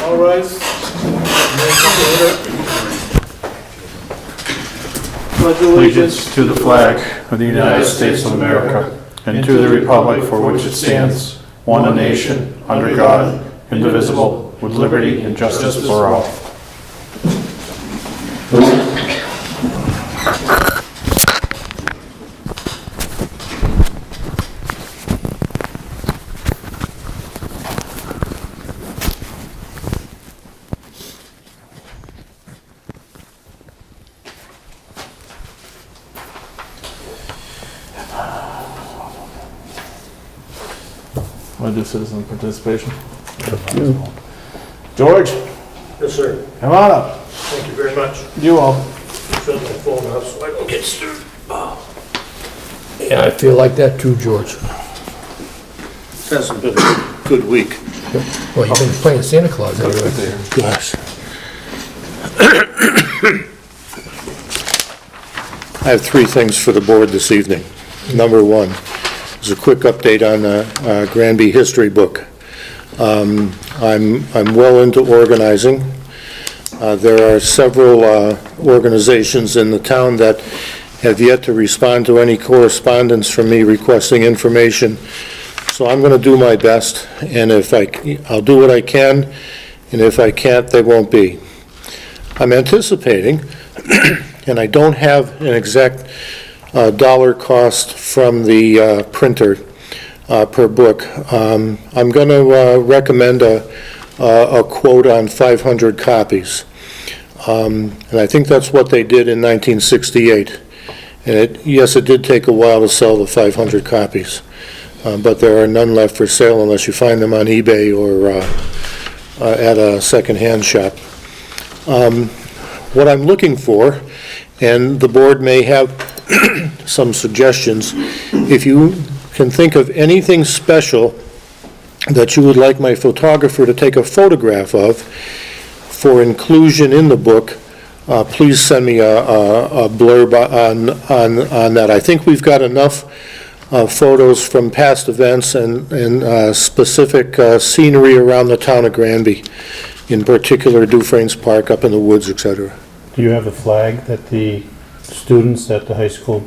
All rise. Pledge Allegiance to the flag of the United States of America and to the republic for which it stands, one nation, under God, indivisible, with liberty and justice for all. Want to do citizen participation? George, Yes, sir. come on up. Thank you very much. You all. Shut my phone off so I don't get stirred. Yeah, I feel like that too, George. It hasn't been a good week. Well, you've been playing Santa Claus anyway. Gosh. I have three things for the board this evening. Number one is a quick update on the Granby history book. I'm well into organizing. There are several organizations in the town that have yet to respond to any correspondence from me requesting information. So I'm going to do my best, and I'll do what I can, and if I can't, they won't be. I'm anticipating, and I don't have an exact dollar cost from the printer per book. I'm going to recommend a quote on 500 copies. And I think that's what they did in 1968. And yes, it did take a while to sell the 500 copies. But there are none left for sale unless you find them on eBay or at a secondhand shop. What I'm looking for, and the board may have some suggestions, if you can think of anything special that you would like my photographer to take a photograph of for inclusion in the book, please send me a blurb on that. I think we've got enough photos from past events and specific scenery around the town of Granby, in particular Dufresne's Park up in the woods, etc. Do you have the flag that the students at the high school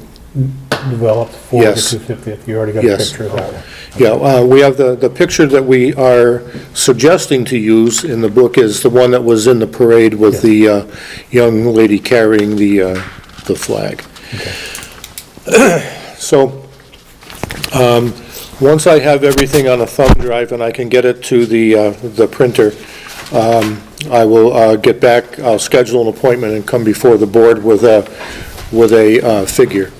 developed for Yes. the 250th? You already got Yes. a picture of that? Yeah, we have the picture that we are suggesting to use in the book is the one that was in the parade with the young lady carrying the flag. Okay. So, once I have everything on a thumb drive and I can get it to the printer, I will get back, I'll schedule an appointment and come before the board with a figure.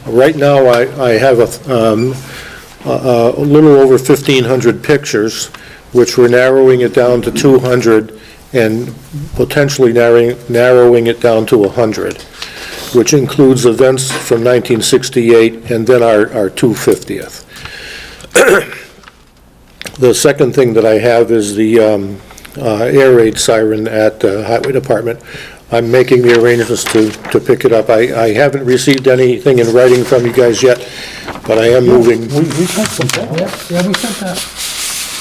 Right now, I have a little over 1,500 pictures, which we're narrowing it down to 200 and potentially narrowing it down to 100, which includes events from 1968 and then our 250th. The second thing that I have is the air raid siren at the Highway Department. I'm making the arrangements to pick it up. I haven't received anything in writing from you guys yet, but I am moving. We sent something. Yeah, we sent that.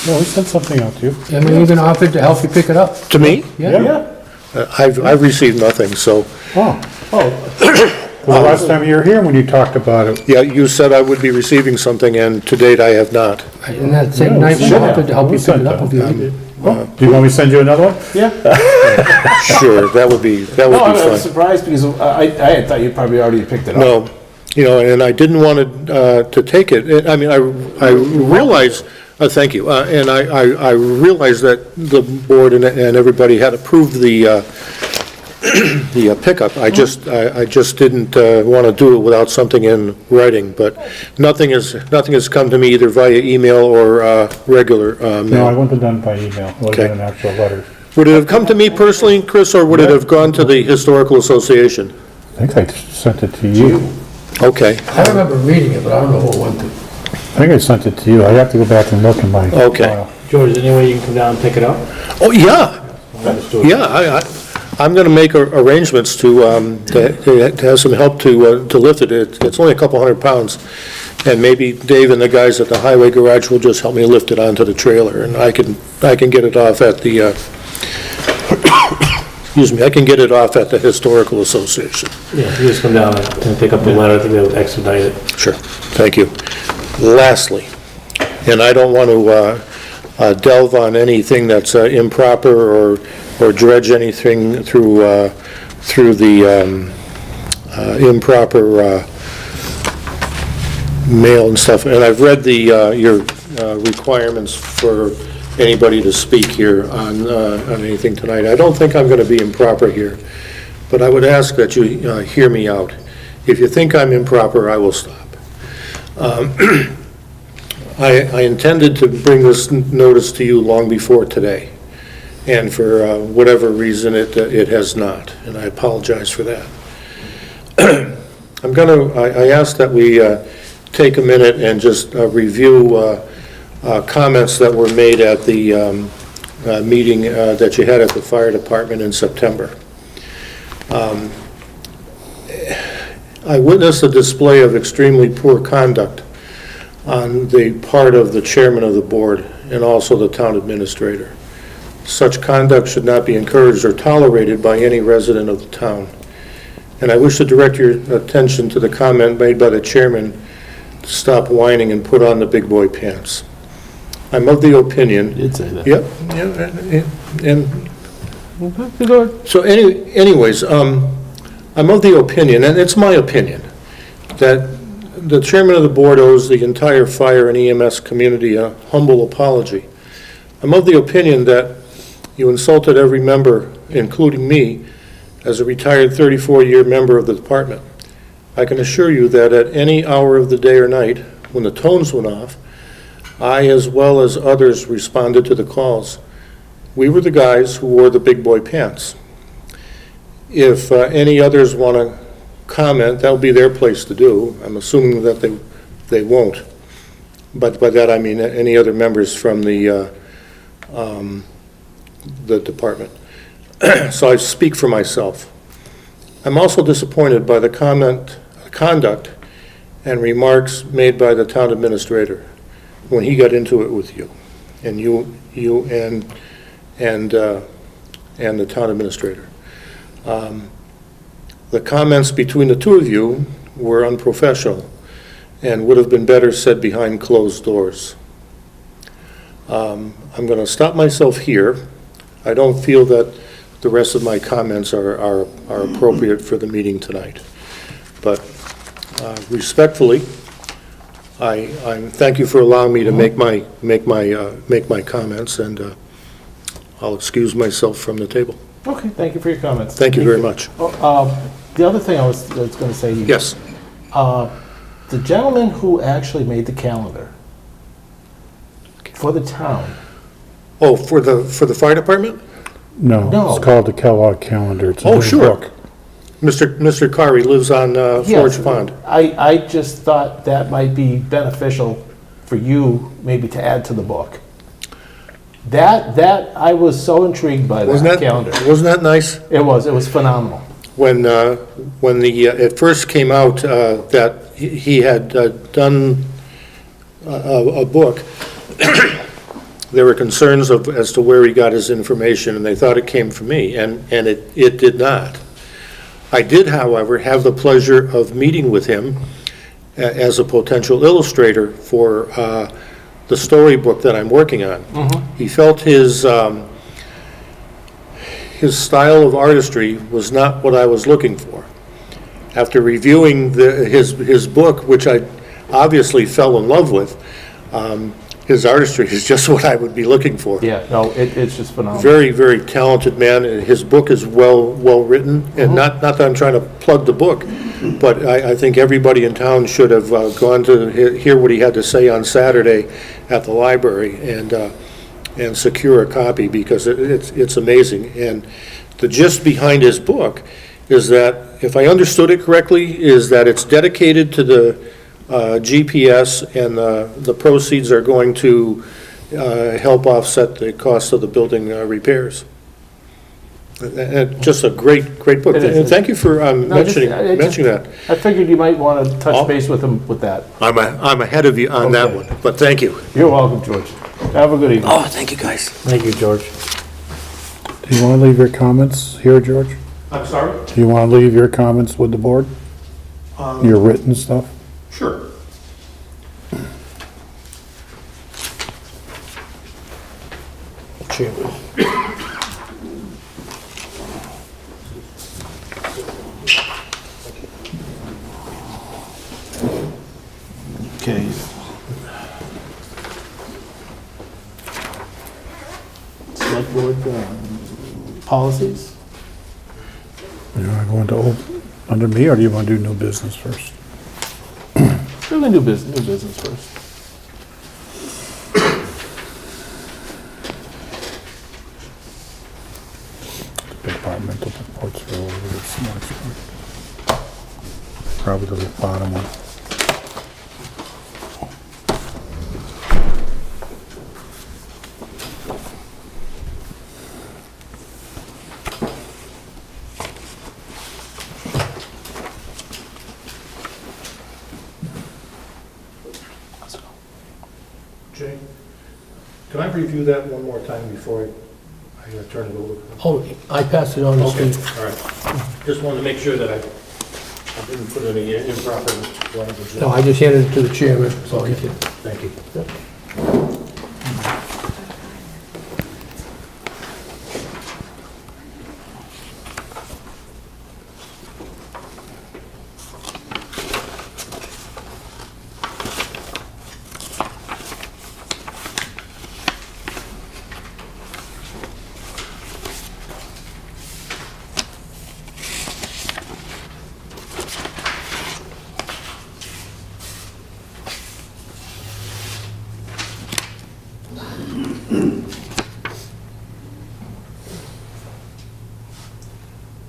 No, we sent something out to you. And we even offered to help you pick it up. To me? Yeah. I've received nothing, so, Well, the last time you were here when you talked about it. yeah, you said I would be receiving something, and to date I have not. And that same Yeah, night, we sure. offered to help We you pick sent it up that. if you needed. Do you want me to send you another one? Sure, that would be No, I was fun. surprised because I had thought you probably already picked it up. No, and I didn't want to take it. I mean, I realize, thank you, and I realize that the board and everybody had approved the pickup. I just didn't want to do it without something in writing, but nothing has come to me either via email or regular No, I mail. wouldn't have done by email. It would Okay. have been an actual letter. Would it have come to me personally, Chris, or would it have gone to the Historical Association? I think I sent it to you. Okay, I remember reading it, but I don't know who it went to. I think I sent it to you. I have to go back and look in my Okay. file. George, is there any way you can come down and pick it up? oh, yeah, Understood. yeah, I'm going to make arrangements to have some help to lift it. It's only a couple hundred pounds, and maybe Dave and the guys at the highway garage will just help me lift it onto the trailer, and I can get it off at the excuse me, I can get it off at the Historical Association. Yeah, you just come down and pick up the letter to be able to expedite it. Sure, thank you. Lastly, and I don't want to delve on anything that's improper or dredge anything through the improper mail and stuff, and I've read your requirements for anybody to speak here on anything tonight. I don't think I'm going to be improper here, but I would ask that you hear me out. If you think I'm improper, I will stop. I intended to bring this notice to you long before today, and for whatever reason, it has not, and I apologize for that. I ask that we take a minute and just review comments that were made at the meeting that you had at the fire department in September. I witnessed a display of extremely poor conduct on the part of the chairman of the board and also the town administrator. Such conduct should not be encouraged or tolerated by any resident of the town. And I wish to direct your attention to the comment made by the chairman to stop whining and put on the big boy pants. I'm of the opinion. You did say that. Yep, so anyways, I'm of the opinion, and it's my opinion, that the chairman of the board owes the entire fire and EMS community a humble apology. I'm of the opinion that you insulted every member, including me, as a retired 34-year member of the department. I can assure you that at any hour of the day or night, when the tones went off, I, as well as others, responded to the calls. We were the guys who wore the big boy pants. If any others want to comment, that'll be their place to do. I'm assuming that they won't. But by that I mean any other members from the department. So I speak for myself. I'm also disappointed by the conduct and remarks made by the town administrator when he got into it with you, and you and the town administrator. The comments between the two of you were unprofessional and would have been better said behind closed doors. I'm going to stop myself here. I don't feel that the rest of my comments are appropriate for the meeting tonight. But respectfully, I thank you for allowing me to make my comments, and I'll excuse myself from the table. Okay, thank you for your comments. Thank you very much. The other thing I was going to say to you. Yes. The gentleman who actually made the calendar for the town. Oh, for the fire department? No, No. it's called the Kellogg Calendar. It's a Oh, little sure. book. Mr. Kari lives on Forge Yes, Pond. I just thought that might be beneficial for you, maybe to add to the book. That I was so intrigued by that calendar. Wasn't that nice? It was phenomenal. When it first came out that he had done a book, there were concerns as to where he got his information, and they thought it came from me, and it did not. I did, however, have the pleasure of meeting with him as a potential illustrator for the storybook that I'm working on. He felt his style of artistry was not what I was looking for. After reviewing his book, which I obviously fell in love with, his artistry is just what I would be looking for. Yeah, no, it's just phenomenal. Very, very talented man. His book is well written, and not that I'm trying to plug the book, but I think everybody in town should have gone to hear what he had to say on Saturday at the library and secure a copy, because it's amazing. And the gist behind his book is that, if I understood it correctly, is that it's dedicated to the GPS, and the proceeds are going to help offset the cost of the building repairs. Just a great book. It is. And thank you for mentioning mentioning that. I figured you might want to touch base with him with that. I'm ahead of you on that Okay. one, but thank you. You're welcome, George. Have a good evening. Oh, thank you, guys. Thank you, George. Do you want to leave your comments here, George? I'm sorry? Do you want to leave your comments with the board? Your written stuff? Sure. Chairman. Okay. Select board policies? You want to go into under me, or do you want to do new business first? We're gonna do new business first. Departmental reports are over this next one. Probably the bottom one. Jay, can I review that one more time before I turn it over? Oh, I passed it on to Okay, Steve. all right. Just wanted to make sure that I didn't put any improper language in. No, I just handed it to the chairman, so he can. Thank you.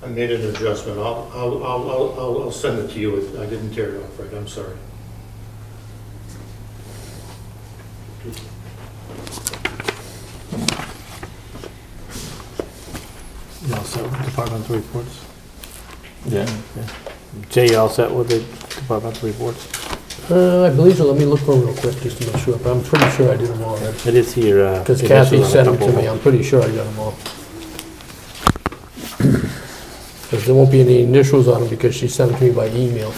I made an adjustment. I'll send it to you. I didn't tear it off right. I'm sorry. You all set with departmental reports? Yeah. Jay, you all set with the departmental reports? I believe so, let me look for them real quick, just to make sure, but I'm pretty sure I did them all already. It is here. Because Kathy sent them to me, I'm pretty sure I got them all. Because there won't be any initials on them because she sent them to me by email.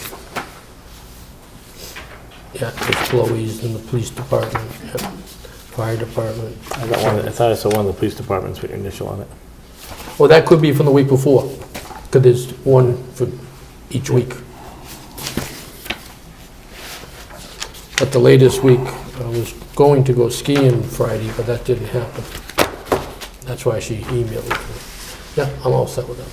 Yeah, it's Chloe's in the police department, yeah, fire department. I got one, I thought I saw one of the police departments with your initial on it. Well, that could be from the week before, because there's one for each week. But the latest week, I was going to go skiing Friday, but that didn't happen. That's why she emailed it to me. Yeah, I'm all set with that.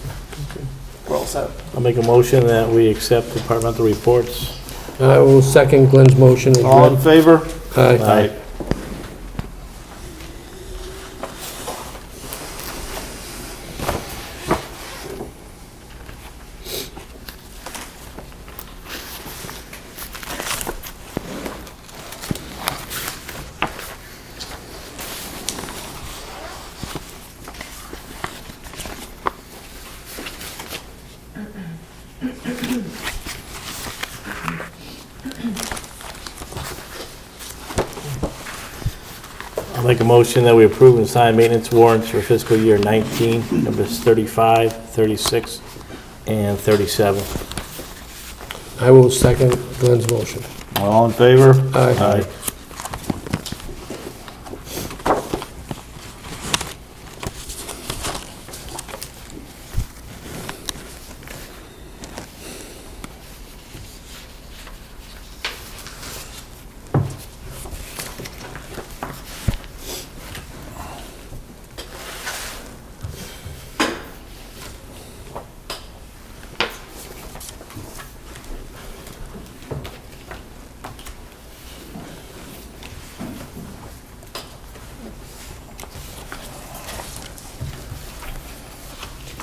We're all set. I'll make a motion that we accept departmental reports. I will second Glenn's motion as All in read. favor? Aye. I'll make a motion that we approve and sign maintenance warrants for fiscal year 19, numbers 35, 36, and 37. I will second Glenn's motion. All in favor? Aye.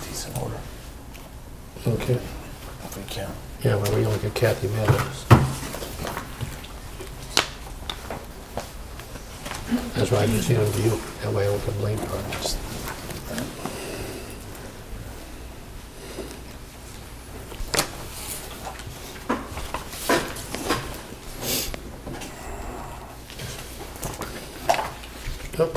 Decent order, Okay. if we can. Yeah, well, we only got Kathy mad at us. That's why I just handed them to you. That way I don't get blamed for it. Yep.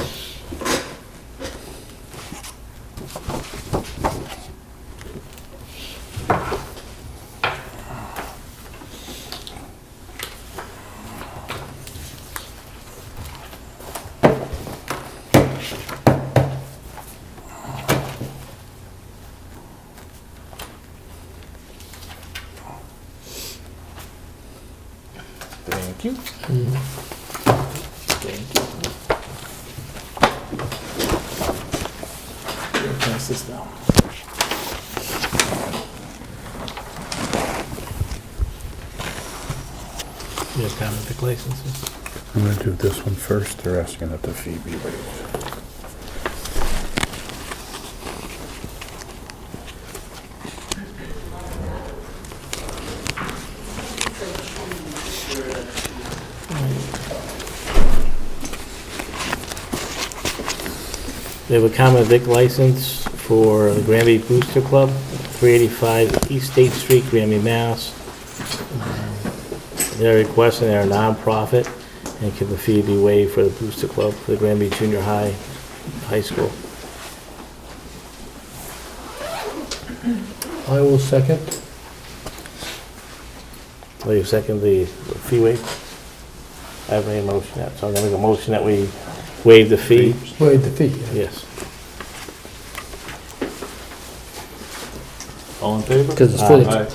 Thank you. Pass this down. You have common vic licenses? I'm gonna do this one first. They're asking that the fee be waived. We have a common vic license for the Granby Booster Club, 385 East State Street, Granby, Mass. They're requesting they're a nonprofit and can the fee be waived for the Booster Club for the Granby Junior High School. I will second. Will you second the fee waive? I haven't made a motion yet, so I'm gonna make a motion that we waive the fee. Waive the fee. Yeah. Yes. All in favor? Because it's for the,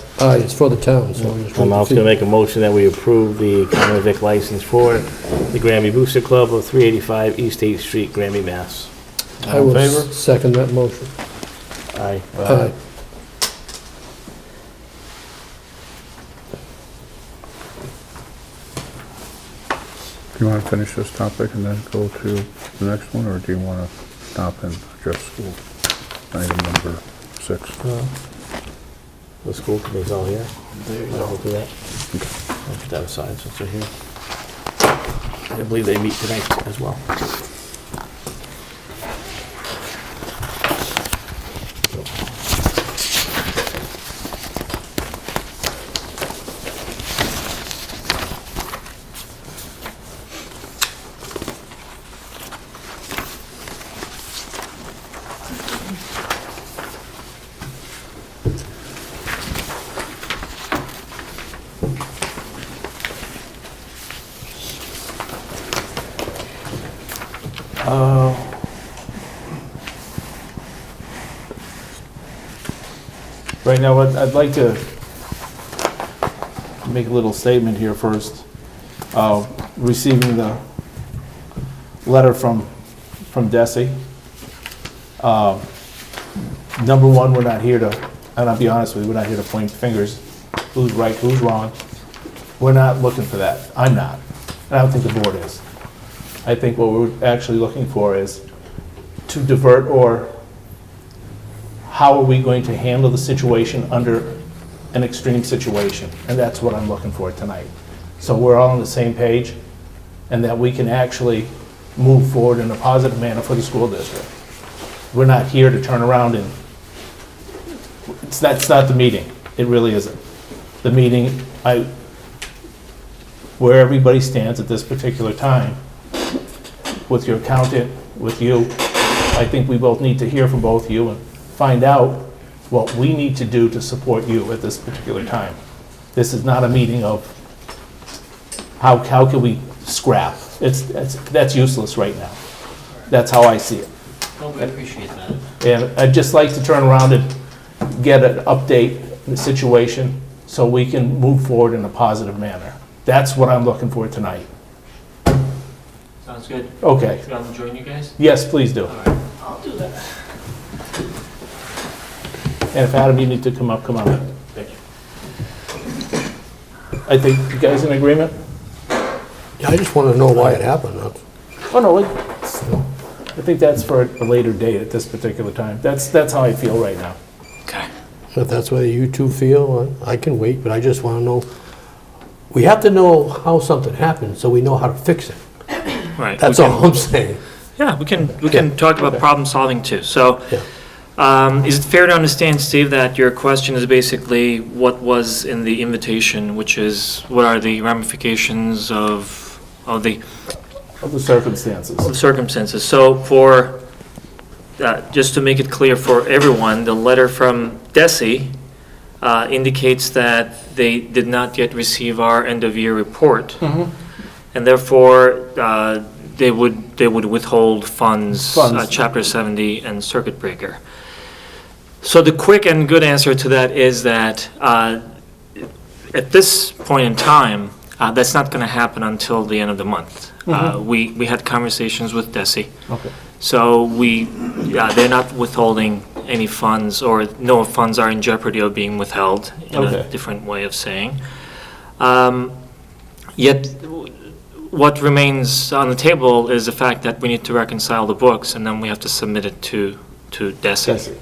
it's for the town, so we just I'm waive also the going to fee. make a motion that we approve the common vic license for the Granby Booster Club of 385 East 8th Street, Granby, Mass. I All will in favor? second that motion. Aye. Aye. Do you want to finish this topic and then go to the next one, or do you want to stop and address school? Item number 6. The school committee's all here. We'll do that. I'll put that aside since they're here. I believe they meet tonight as well. Right now, I'd like to make a little statement here first. Receiving the letter from Desi. Number one, we're not here to, and I'll be honest with you, we're not here to point fingers, who's right, who's wrong. We're not looking for that. I'm not. And I don't think the board is. I think what we're actually looking for is to divert, or how are we going to handle the situation under an extreme situation? And that's what I'm looking for tonight. So we're all on the same page, and that we can actually move forward in a positive manner for the school district. We're not here to turn around and, that's not the meeting. It really isn't. The meeting, where everybody stands at this particular time, with your accountant, with you, I think we both need to hear from both of you and find out what we need to do to support you at this particular time. This is not a meeting of how can we scrap. That's useless right now. That's how I see it. Oh, we appreciate that. And I'd just like to turn around and get an update in the situation so we can move forward in a positive manner. That's what I'm looking for tonight. Sounds good. Okay. Should I join you guys? Yes, please do. All right, I'll do that. And if Adam, you need to come up, come on. Thank you. I think you guys in agreement? Yeah, I just want to know why it happened. Oh, no, I think that's for a later date at this particular time. That's how I feel right now. Okay. If that's what you two feel, I can wait, but I just want to know, we have to know how something happened so we know how to fix it. Right. That's all I'm saying. Yeah, we can talk about problem solving too. So, Yeah. is it fair to understand, Steve, that your question is basically what was in the invitation, which is what are the ramifications of the Of the circumstances. circumstances? So for, just to make it clear for everyone, the letter from Desi indicates that they did not yet receive our end-of-year report, and therefore they would withhold funds. Chapter 70 and circuit breaker. So the quick and good answer to that is that at this point in time, That's not going to happen until the end of the month. We had conversations with DESI. Okay. So they're not withholding any funds, or no funds are in jeopardy of being withheld, in a Okay. different way of saying. Yet, what remains on the table is the fact that we need to reconcile the books, and then we have to submit it to DESI.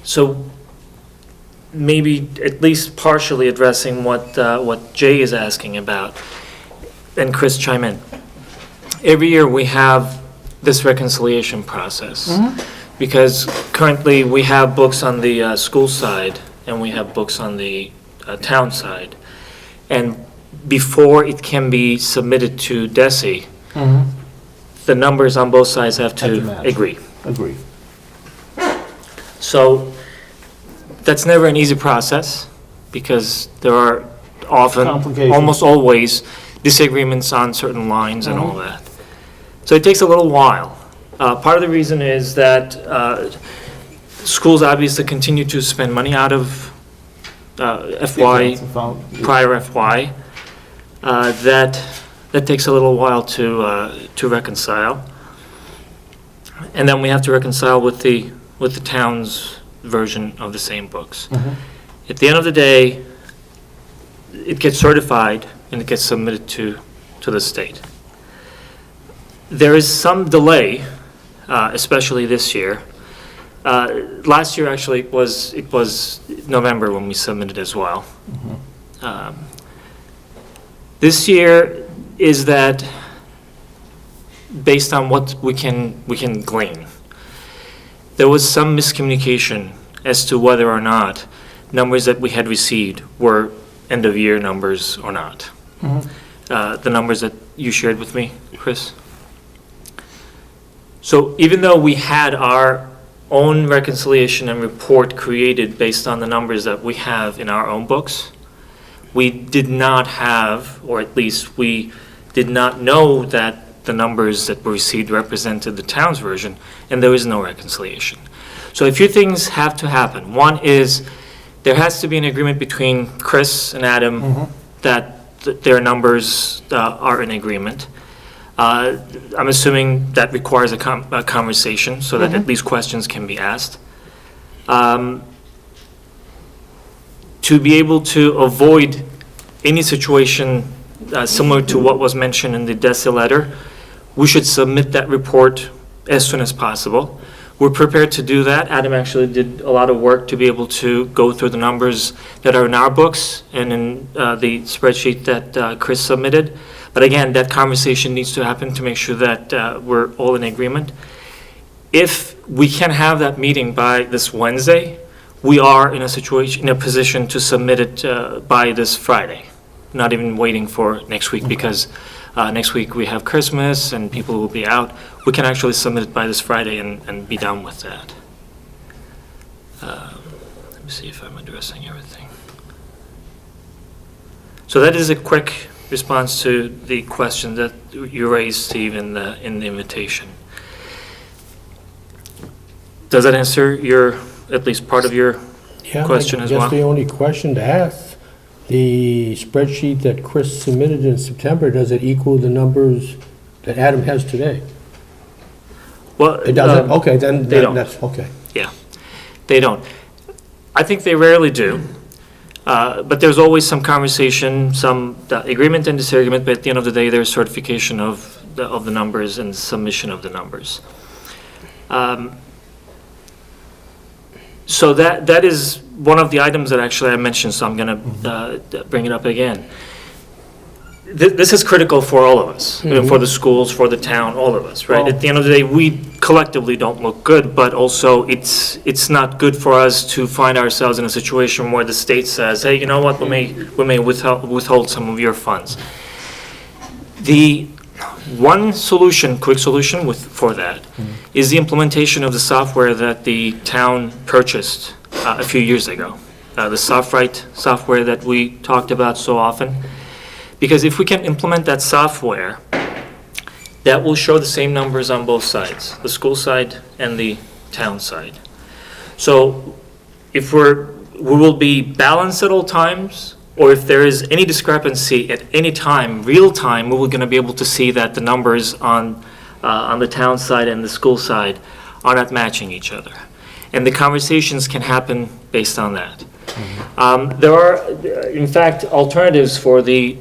So maybe at least partially addressing what Jay is asking about, and Chris, chime in. Every year we have this reconciliation process, because currently we have books on the school side and we have books on the town side. And before it can be submitted to DESI, the numbers on both sides have Have to to match. agree. Agree. So that's never an easy process, because there are often, Complications. almost always, disagreements on certain lines and all that. So it takes a little while. Part of the reason is that schools obviously continue to spend money out of FY, prior FY. That takes a little while to reconcile. And then we have to reconcile with the town's version of the same books. At the end of the day, it gets certified and it gets submitted to the state. There is some delay, especially this year. Last year, actually, it was November when we submitted as well. This year is that based on what we can glean. There was some miscommunication as to whether or not numbers that we had received were end-of-year numbers or not. The numbers that you shared with me, Chris. So even though we had our own reconciliation and report created based on the numbers that we have in our own books, we did not have, or at least we did not know that the numbers that were received represented the town's version, and there is no reconciliation. So a few things have to happen. One is there has to be an agreement between Chris and Adam that their numbers are in agreement. I'm assuming that requires a conversation so that at least questions can be asked. To be able to avoid any situation similar to what was mentioned in the DESI letter, we should submit that report as soon as possible. We're prepared to do that. Adam actually did a lot of work to be able to go through the numbers that are in our books and in the spreadsheet that Chris submitted. But again, that conversation needs to happen to make sure that we're all in agreement. If we can have that meeting by this Wednesday, we are in a position to submit it by this Friday. Not even waiting for next week, because next week we have Christmas and people will be out. We can actually submit it by this Friday and be done with that. Let me see if I'm addressing everything. So that is a quick response to the question that you raised, Steve, in the invitation. Does that answer at least part of your question as well? I guess the only question to ask, the spreadsheet that Chris submitted in September, does it equal the numbers that Adam has today? Well, It doesn't? Okay, then they don't. that's, okay. Yeah, they don't. I think they rarely do. But there's always some conversation, some agreement and disagreement, but at the end of the day, there's certification of the numbers and submission of the numbers. So that is one of the items that actually I mentioned, so I'm going to bring it up again. This is critical for all of us, for the schools, for the town, all of us, right? At the end of the day, we collectively don't look good, but also it's not good for us to find ourselves in a situation where the state says, hey, you know what, we may withhold some of your funds. The one solution, quick solution for that, is the implementation of the software that the town purchased a few years ago. The SoftWrite software that we talked about so often. Because if we can implement that software, that will show the same numbers on both sides, the school side and the town side. So if we will be balanced at all times, or if there is any discrepancy at any time, real time, we're going to be able to see that the numbers on the town side and the school side are not matching each other. And the conversations can happen based on that. There are, in fact, alternatives for the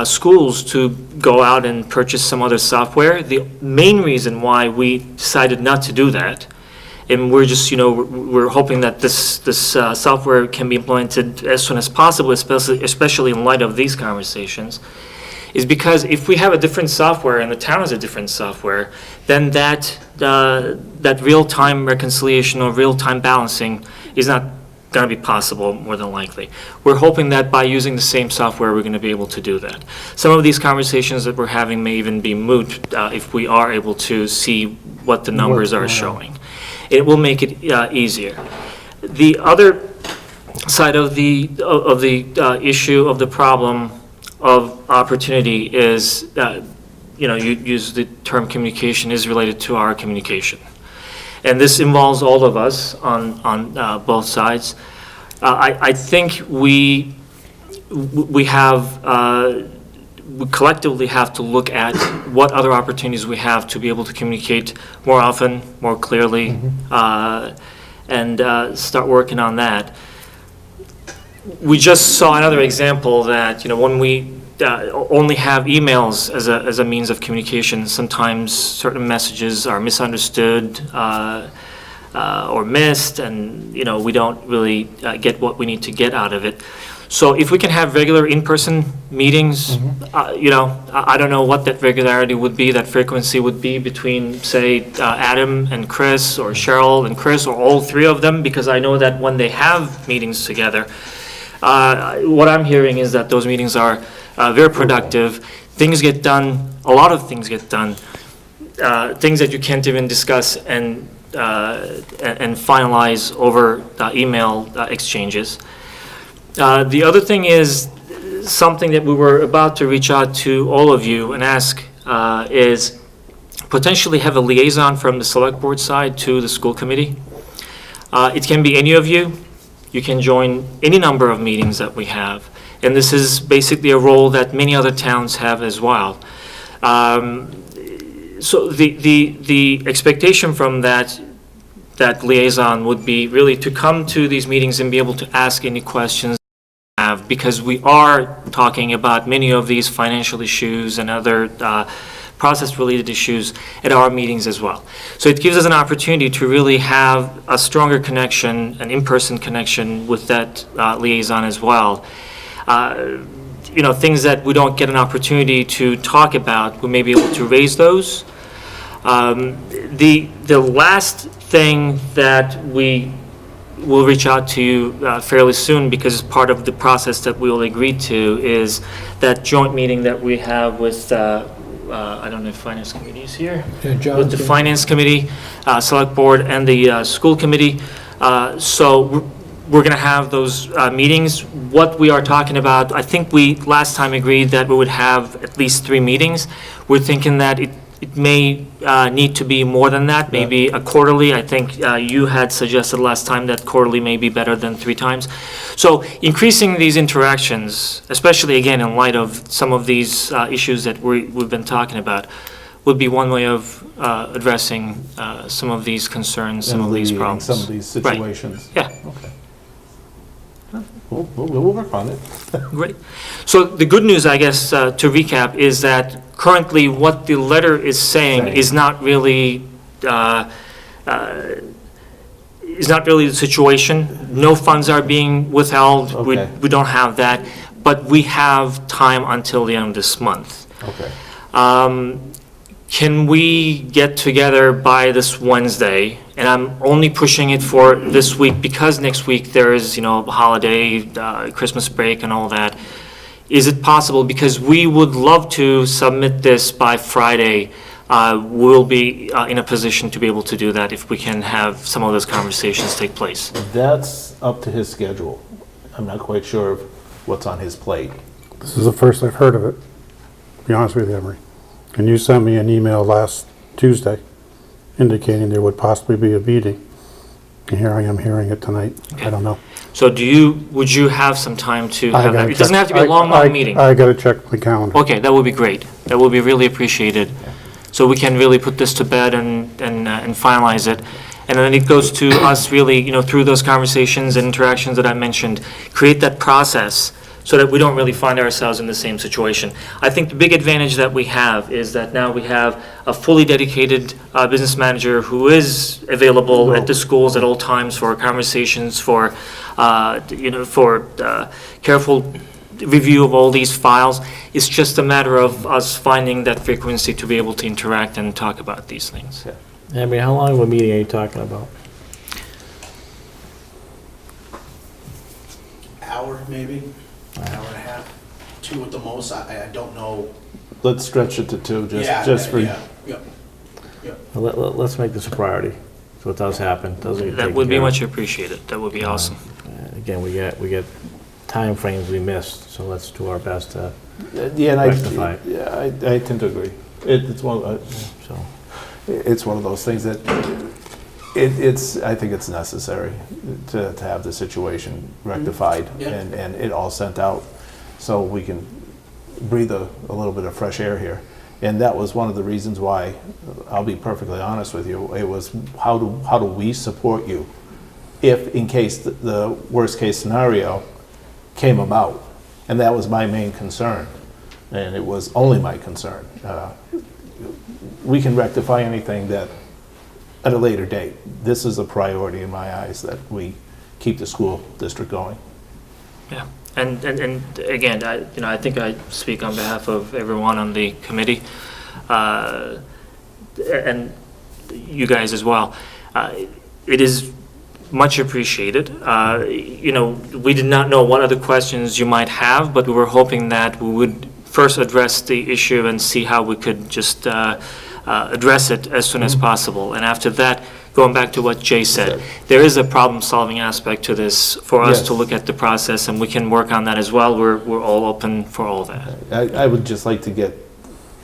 schools to go out and purchase some other software. The main reason why we decided not to do that, and we're just, we're hoping that this software can be implemented as soon as possible, especially in light of these conversations, is because if we have a different software and the town has a different software, then that real-time reconciliation or real-time balancing is not going to be possible, more than likely. We're hoping that by using the same software, we're going to be able to do that. Some of these conversations that we're having may even be moot if we are able to see what the numbers are showing. It will make it easier. The other side of the issue of the problem of opportunity is, you use the term communication is related to our communication. And this involves all of us on both sides. I think we collectively have to look at what other opportunities we have to be able to communicate more often, more clearly, and start working on that. We just saw another example that, when we only have emails as a means of communication, sometimes certain messages are misunderstood or missed, and we don't really get what we need to get out of it. So if we can have regular in-person meetings, I don't know what that regularity would be, that frequency would be between, say, Adam and Chris, or Cheryl and Chris, or all three of them, because I know that when they have meetings together, what I'm hearing is that those meetings are very productive. Things get done, a lot of things get done, things that you can't even discuss and finalize over email exchanges. The other thing is something that we were about to reach out to all of you and ask is potentially have a liaison from the select board side to the school committee. It can be any of you. You can join any number of meetings that we have. And this is basically a role that many other towns have as well. So the expectation from that liaison would be really to come to these meetings and be able to ask any questions you have, because we are talking about many of these financial issues and other process-related issues at our meetings as well. So it gives us an opportunity to really have a stronger connection, an in-person connection with that liaison as well. Things that we don't get an opportunity to talk about, we may be able to raise those. The last thing that we will reach out to you fairly soon, because it's part of the process that we will agree to, is that joint meeting that we have with, I don't know if Finance Committee is here. Yeah, with the Finance Committee, Select Board, and the School Committee. So we're going to have those meetings. What we are talking about, I think we last time agreed that we would have at least 3 meetings. We're thinking that it may need to be more than that, maybe a quarterly. I think you had suggested last time that quarterly may be better than 3 times. So increasing these interactions, especially again in light of some of these issues that we've been talking about, would be one way of addressing some of these concerns, some of these problems. Some of these situations. Yeah. Okay. We'll work on it. Great. So the good news, I guess, to recap, is that currently what the letter is saying is not really the situation. No funds are being withheld. Okay. We don't have that, but we have time until the end of this month. Okay. Can we get together by this Wednesday? And I'm only pushing it for this week because next week there is, holiday, Christmas break and all that. Is it possible? Because we would love to submit this by Friday. We'll be in a position to be able to do that if we can have some of those conversations take place. That's up to his schedule. I'm not quite sure of what's on his plate. This is the first I've heard of it, to be honest with you, Emery. And you sent me an email last Tuesday indicating there would possibly be a meeting. And here I am hearing it tonight. I don't know. So would you have some time to I have that? gotta It doesn't check- have to be a long meeting. I gotta check my calendar. Okay, that would be great. That would be really appreciated. So we can really put this to bed and finalize it. And then it goes to us really, through those conversations and interactions that I mentioned, create that process so that we don't really find ourselves in the same situation. I think the big advantage that we have is that now we have a fully dedicated business manager who is available at the schools at all times for conversations, for careful review of all these files. It's just a matter of us finding that frequency to be able to interact and talk about these things. Emery, how long of a meeting are you talking about? Hour, maybe, an hour and a half, 2 at the most, I don't know. Let's stretch it to 2, Yeah, just for, yeah. Well, let's make this a priority, so it does happen, doesn't get That taken would be care of. much appreciate. That would be awesome. Again, we get timeframes we missed, so let's do our best to, yeah, and Rectify it. I tend to agree. It's one, so. it's one of those things that, I think it's necessary to have the situation rectified Yeah. and it all sent out so we can breathe a little bit of fresh air here. And that was one of the reasons why, I'll be perfectly honest with you, it was how do we support you if in case the worst case scenario came about. And that was my main concern. And it was only my concern. We can rectify anything that at a later date. This is a priority in my eyes, that we keep the school district going. Yeah, and again, I think I speak on behalf of everyone on the committee, and you guys as well. It is much appreciated. We did not know what other questions you might have, but we were hoping that we would first address the issue and see how we could just address it as soon as possible. And after that, going back to what Jay said, there is a problem-solving aspect to this for us to look at the process, and we can work on that as well. We're all open for all that. I would just like to get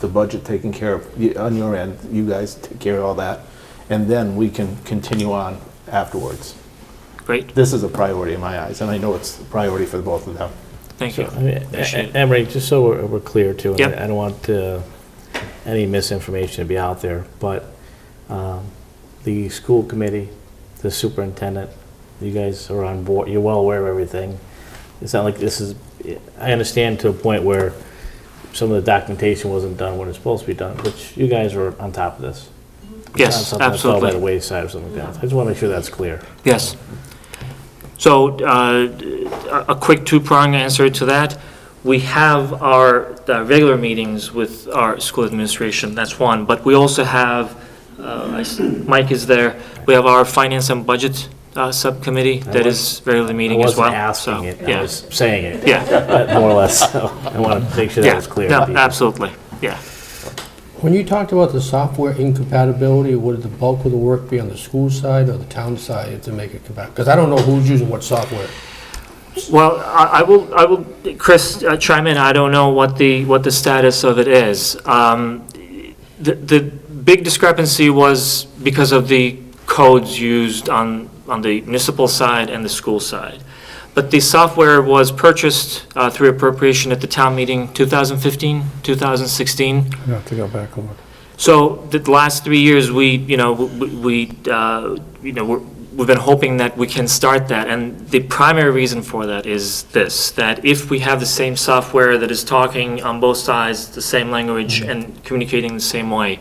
the budget taken care of on your end. You guys take care of all that, and then we can continue on afterwards. Great, This is a priority in my eyes, and I know it's a priority for the both of them. thank you. I mean, Appreciate it. Emery, just so we're clear too, and Yep. I don't want any misinformation to be out there, but the school committee, the superintendent, you guys are on board, you're well aware of everything. It's not like this is, I understand to a point where some of the documentation wasn't done when it's supposed to be done, but you guys are on top of this. It's not Yes, something that fell by the absolutely. wayside or something like that. I just want to make sure that's clear. Yes. So a quick two-pronged answer to that. We have our regular meetings with our school administration, that's one, but we also have, Mike is there, we have our finance and budget subcommittee that is regularly meeting as well. I wasn't asking So, it, I yeah. was saying it, Yeah, more or less. So I want to make sure that yeah, was clear. no, absolutely, yeah. When you talked about the software incompatibility, would the bulk of the work be on the school side or the town side to make it compatible? Because I don't know who's using what software. Well, I will, Chris, chime in. I don't know what the status of it is. The big discrepancy was because of the codes used on the municipal side and the school side. But the software was purchased through appropriation at the town meeting 2015, 2016. You have to go back and look. So the last 3 years, we've been hoping that we can start that, and the primary reason for that is this, that if we have the same software that is talking on both sides the same language and communicating the same way,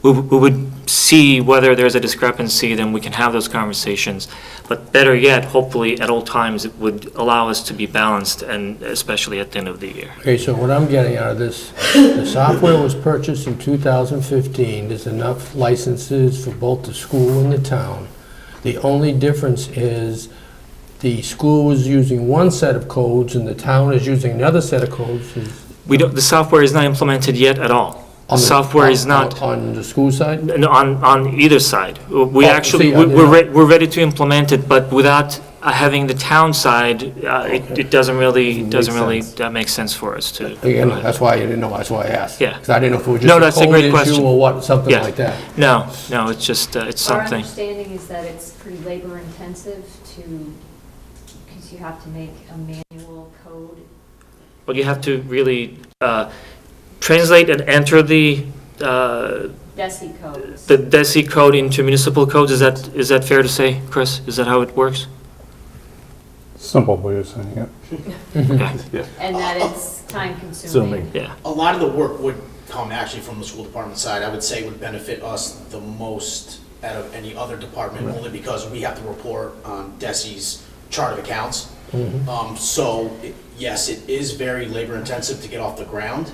we would see whether there's a discrepancy, then we can have those conversations. But better yet, hopefully at all times, it would allow us to be balanced, and especially at the end of the year. Okay, so what I'm getting out of this, the software was purchased in 2015. There's enough licenses for both the school and the town. The only difference is the school is using one set of codes and the town is using another set of codes. The software is not implemented yet at all. The software is not. On the school side? No, on either side. We Oh, actually, see, I didn't we're ready to implement it, but without having the town side, it doesn't really make sense for us to. Again, that's why I didn't know, that's why I asked. Yeah. Because I didn't know if it was No, just that's a a code great issue question. or what, something Yeah. like that. No, it's just, it's Our something. understanding is that it's pretty labor intensive to, because since you have to make a manual code. But you have to really translate and enter the DESI codes. the DESI code into municipal codes. Is that fair to say, Chris? Is that how it works? Simple way of saying it. And that it's time consuming. Yeah. A lot of the work would come actually from the school department side. I would say would benefit us the most out of any other department, only because we have to report on DESI's chart of accounts. So, yes, it is very labor intensive to get off the ground.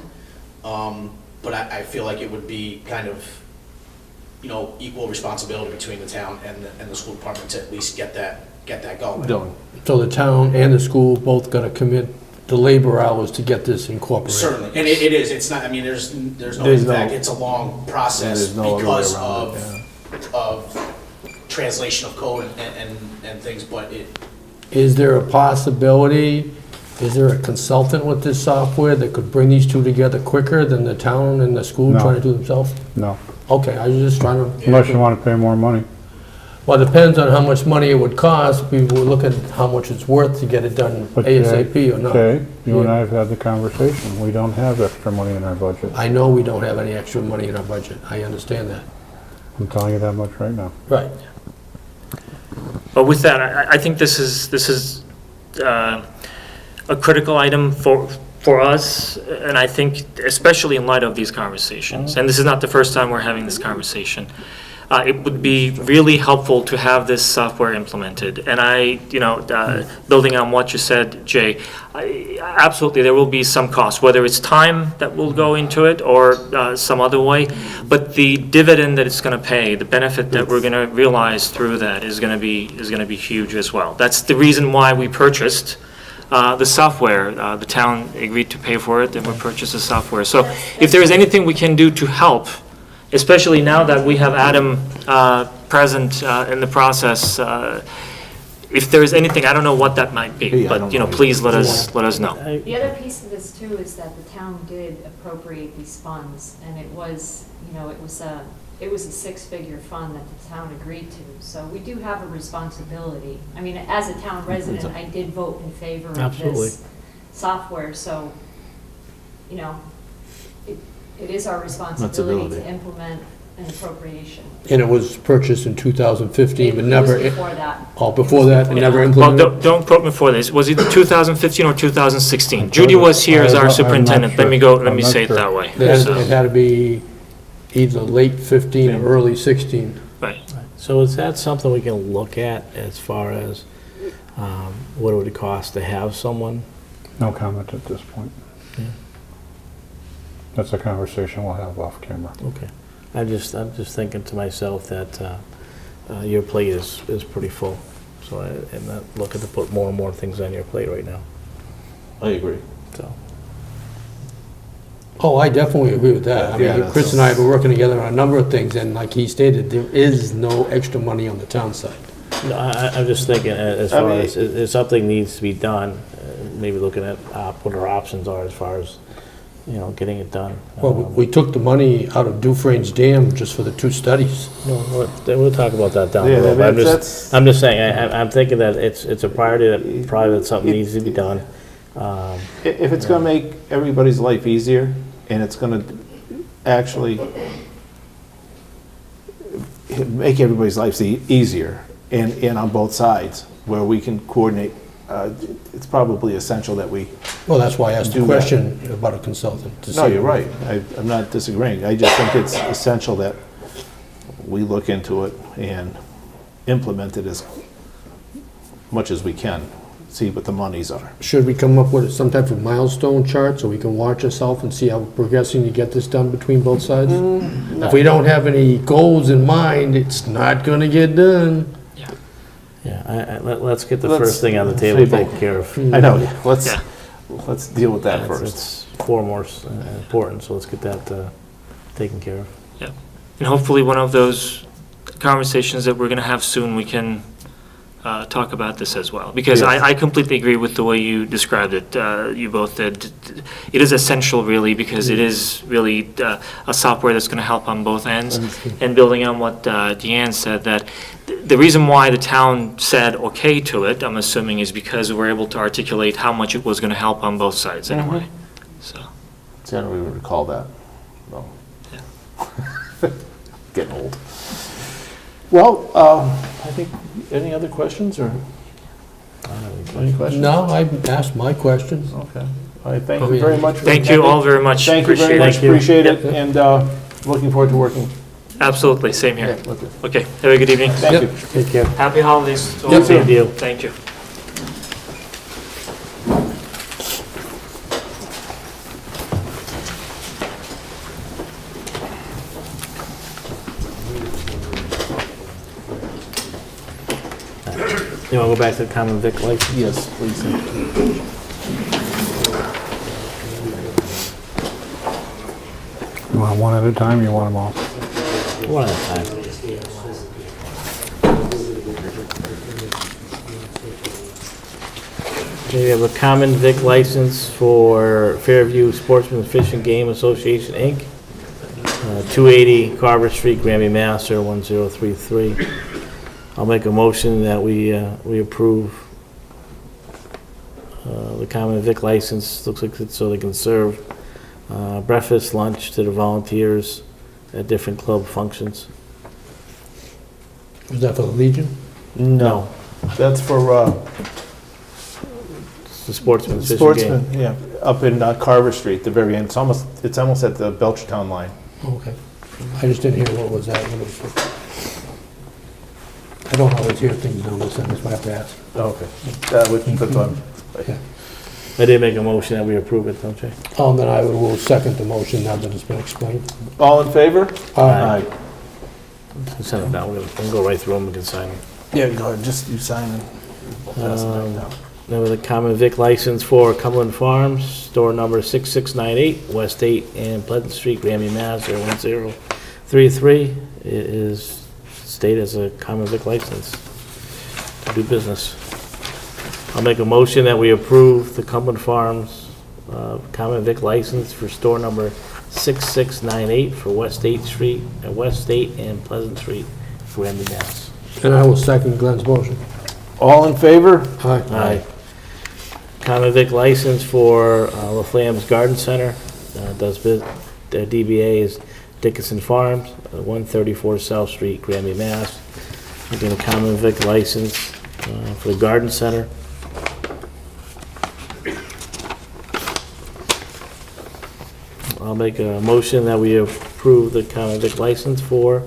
But I feel like it would be kind of, equal responsibility between the town and the school department to at least get that going. Done. So the town and the school both gotta commit the labor hours to get this incorporated? Certainly, and it is, it's not, I mean, there's no, in fact, it's a long process There's no other way because around it, of translation of code and things, but Is there a possibility, is there a consultant with this software that could bring these two together quicker than the town and the school No. trying to do themselves? No, Okay, I was just trying to, unless you want to pay more money. well, it depends on how much money it would cost. We will look at how much it's worth to get it done But Jay- ASAP or not. Jay, you and I have had the conversation. We don't have extra money in our budget. I know we don't have any extra money in our budget. I understand that. I'm telling you that much right now. Right. But with that, I think this is a critical item for us, and I think especially in light of these conversations, and this is not the first time we're having this conversation, it would be really helpful to have this software implemented. And building on what you said, Jay, absolutely, there will be some cost, whether it's time that will go into it or some other way, but the dividend that it's going to pay, the benefit that we're going to realize through that is going to be huge as well. That's the reason why we purchased the software. The town agreed to pay for it, and we purchased the software. So if there is anything we can do to help, especially now that we have Adam present in the process, if there is anything, I don't know what that might be, Yeah, I but, don't know. please let us know. The other piece of this too is that the town did appropriate these funds, and it was a six-figure fund that the town agreed to. So we do have a responsibility. I mean, as a town resident, I did vote in favor of Absolutely. this software, so, it is our responsibility to implement an appropriation. And it was purchased in 2015, but It never, was before that. before that, and never Well, implemented? don't quote me for this. Was it 2015 or 2016? Judy was here as I'm our not superintendent. Let me sure. say I'm it not that way. It had to be either late 15 or early 16. Right. So is that something we can look at as far as what it would cost to have someone? No comment at this point. Yeah. That's a conversation we'll have off camera. Okay. I'm just thinking to myself that your plate is pretty full. So I'm not looking to put more and more things on your plate right now. I agree. So Oh, I definitely agree with that. I Yeah, mean, that's- Chris and I have been working together on a number of things, and like he stated, there is no extra money on the town side. no, I'm just thinking as I far mean- as if something needs to be done, maybe looking at what our options are as far as getting it done. Well, we took the money out of Dufresne's Dam just for the two studies. We'll talk about that down the Yeah, road. But that's- I'm just saying, I'm thinking that it's a priority that something needs to be done. If it's gonna make everybody's life easier, and it's gonna actually make everybody's lives easier, and on both sides, where we can coordinate, it's probably essential that we, Well, that's why I asked Do the that. question about a consultant. to no, see- you're right, I'm not disagreeing, I just think it's essential that we look into it and implement it as much as we can, see what the monies are. Should we come up with some type of milestone chart so we can watch ourselves and see how we're progressing to get this done between both sides? If we don't have any goals in mind, it's not gonna get done. Yeah, let's get the Let's first thing on the table taken care of. I know, let's, Yeah. let's deal with that It's- first. It's foremost important, so let's get that taken care of. And hopefully one of those conversations that we're going to have soon, we can talk about this as well, because Yes. I completely agree with the way you described it. You both did. It is essential, really, because it is really a software that's going to help on both ends. And building on what Deanne said, that the reason why the town said okay to it, I'm assuming, is because we're able to articulate how much it was going to help on both sides anyway. So. Generally, we would call that, no. Getting old. Well, I think, any other questions, or? Any questions? No, I asked my questions. Okay. All right, thank you very much. for Thank you attending. all very much. Thank you very Appreciate much, it. appreciate it, and looking forward to working. Absolutely, same here. Yeah, okay. Okay, have a good evening. Thank you. Take care. Happy holidays to all You of too. you. Thank you. You want to go back to the common vic license? Yes, please. You want one at a time, or you want them all? One at a time. Okay, we have a common vic license for Fairview Sportsman Fish and Game Association, Inc., 280 Carver Street, Granby, Mass. 01033. I'll make a motion that we approve the common vic license. Looks like it's so they can serve breakfast, lunch to the volunteers at different club functions. Was that for the Legion? No, That's for it's the Sportsman's Fish and Game. Sportsman, yeah, up in Carver Street, the very end. It's almost at the Belchertown line. Okay. I just didn't hear what was that. What it was for. I don't always hear things down this end, that's why I have to ask. Okay. That's what Yeah. I did make a motion that we approve it, don't you? Then I will second the motion now that it's been explained. All in favor? Aye. Send it down, we can go right through them, we can sign them. Yeah, go ahead, just you sign it. Pass it back down. Then with a common vic license for Cumberland Farms, store number 6698, West 8 and Pleasant Street, Granby, Mass. 01033. It is stated as a common vic license to do business. I'll make a motion that we approve the Cumberland Farms common vic license for store number 6698 for West 8th Street, West 8 and Pleasant Street, Granby, Mass. And I will second Glenn's motion. All in favor? Aye. Common vic license for La Flamme's Garden Center. Does their DBA is Dickinson Farms, 134 South Street, Granby, Mass. Again, a common vic license for the Garden Center. I'll make a motion that we approve the common vic license for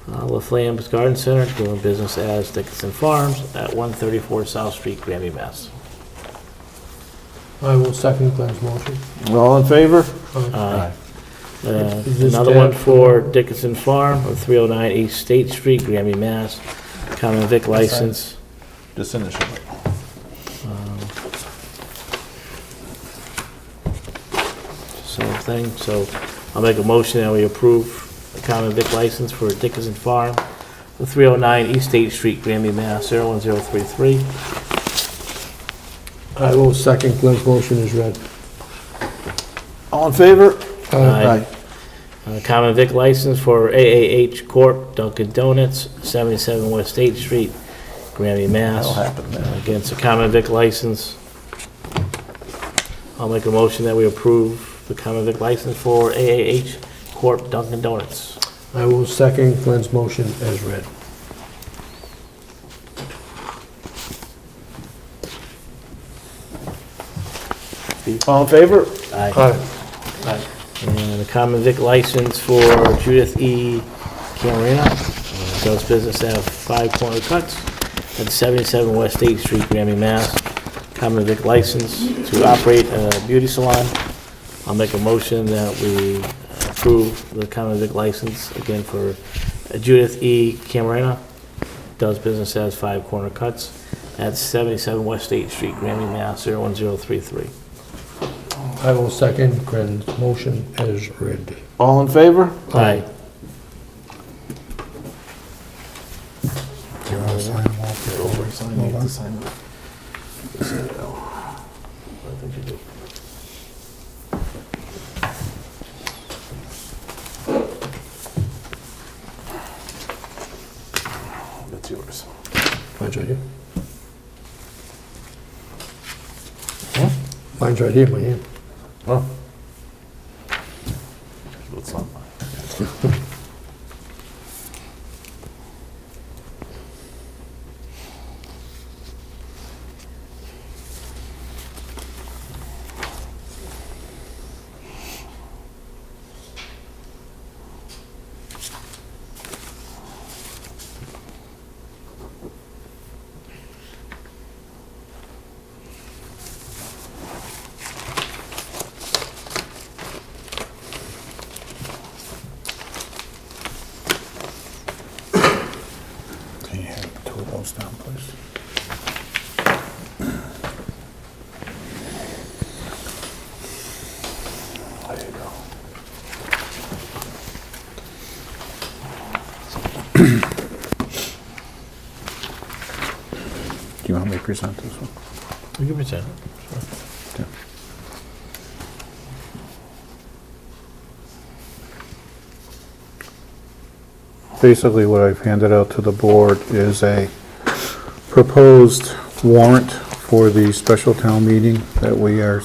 La Flamme's Garden Center, doing business as Dickinson Farms at 134 South Street, Granby, Mass. I will second Glenn's motion. All in favor? Aye. Is this Another one tab- for Dickinson Farm of 309 East State Street, Granby, Mass. Common vic license. Just initial it. Same thing, so I'll make a motion that we approve the common vic license for Dickinson Farm of 309 East State Street, Granby, Mass. 01033. I will second Glenn's motion as read. All in favor? Aye. Common vic license for AAH Corp. Dunkin' Donuts, 77 West 8th Street, Granby, Mass. That'll happen then. Again, it's a common vic license. I'll make a motion that we approve the common vic license for AAH Corp. Dunkin' Donuts. I will second Glenn's motion as read. All in favor? Aye. And a common vic license for Judith E. Camarena, does business at 5 Corner Cuts at 77 West 8th Street, Granby, Mass. Common vic license to operate a beauty salon. I'll make a motion that we approve the common vic license again for Judith E. Camarena, does business as 5 Corner Cuts at 77 West 8th Street, Granby, Mass. 01033. I will second Glenn's motion as read. All in favor? Aye. I'll sign them all. Go for it, sign it, Hold on. sign it. I think you do. That's yours. Mine's right here. Mine's right here, my hand. Oh. It's not mine. Can you have two of those down, please? There you go. Do you want me to present this one? You can present it. Yeah. Basically, what I've handed out to the board is a proposed warrant for the special town meeting that we are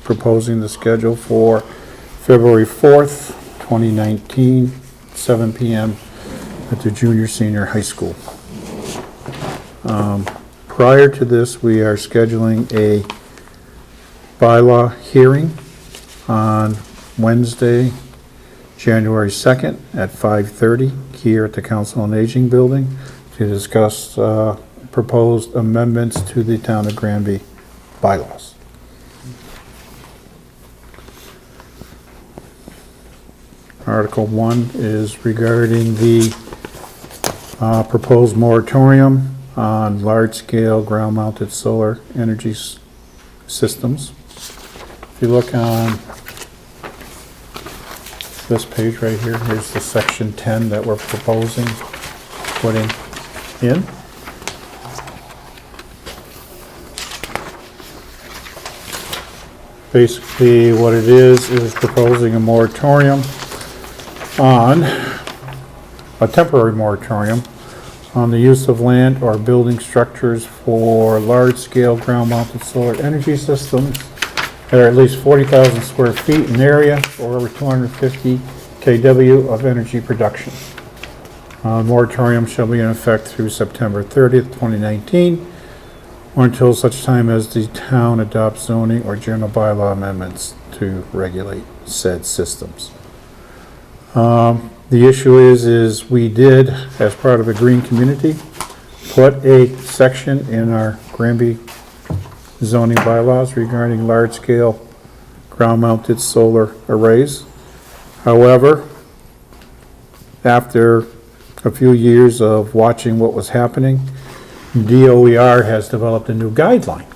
proposing to schedule for February 4th, 2019, 7 PM at the junior senior high school. Prior to this, we are scheduling a bylaw hearing on Wednesday, January 2nd at 5:30 here at the Council on Aging Building to discuss proposed amendments to the Town of Granby bylaws. Article 1 is regarding the proposed moratorium on large-scale ground-mounted solar energy systems. If you look on this page right here, here's the section 10 that we're proposing putting in. Basically, what it is proposing a moratorium on, a temporary moratorium on the use of land or building structures for large-scale ground-mounted solar energy systems that are at least 40,000 square feet in area or over 250 kW of energy production. Moratorium shall be in effect through September 30th, 2019, or until such time as the town adopts zoning or general bylaw amendments to regulate said systems. The issue is we did, as part of a green community, put a section in our Granby zoning bylaws regarding large-scale ground-mounted solar arrays. However, after a few years of watching what was happening, DOER has developed a new guideline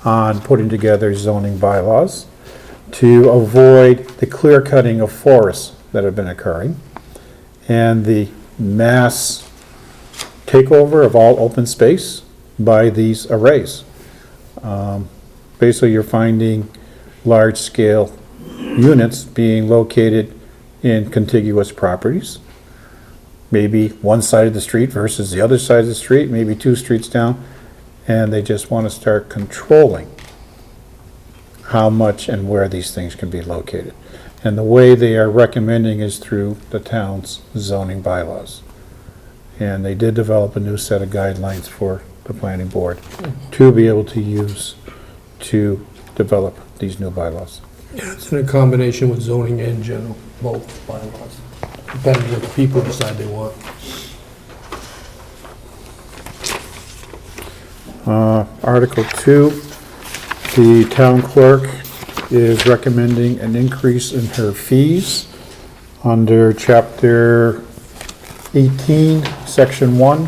on putting together zoning bylaws to avoid the clear-cutting of forests that have been occurring and the mass takeover of all open space by these arrays. Basically, you're finding large-scale units being located in contiguous properties, maybe one side of the street versus the other side of the street, maybe two streets down, and they just want to start controlling how much and where these things can be located. And the way they are recommending is through the town's zoning bylaws. And they did develop a new set of guidelines for the planning board to be able to use to develop these new bylaws. Yeah, it's in a combination with zoning and general, both bylaws, depending what the people decide they want. Article 2, the town clerk is recommending an increase in her fees under Chapter 18, Section 1.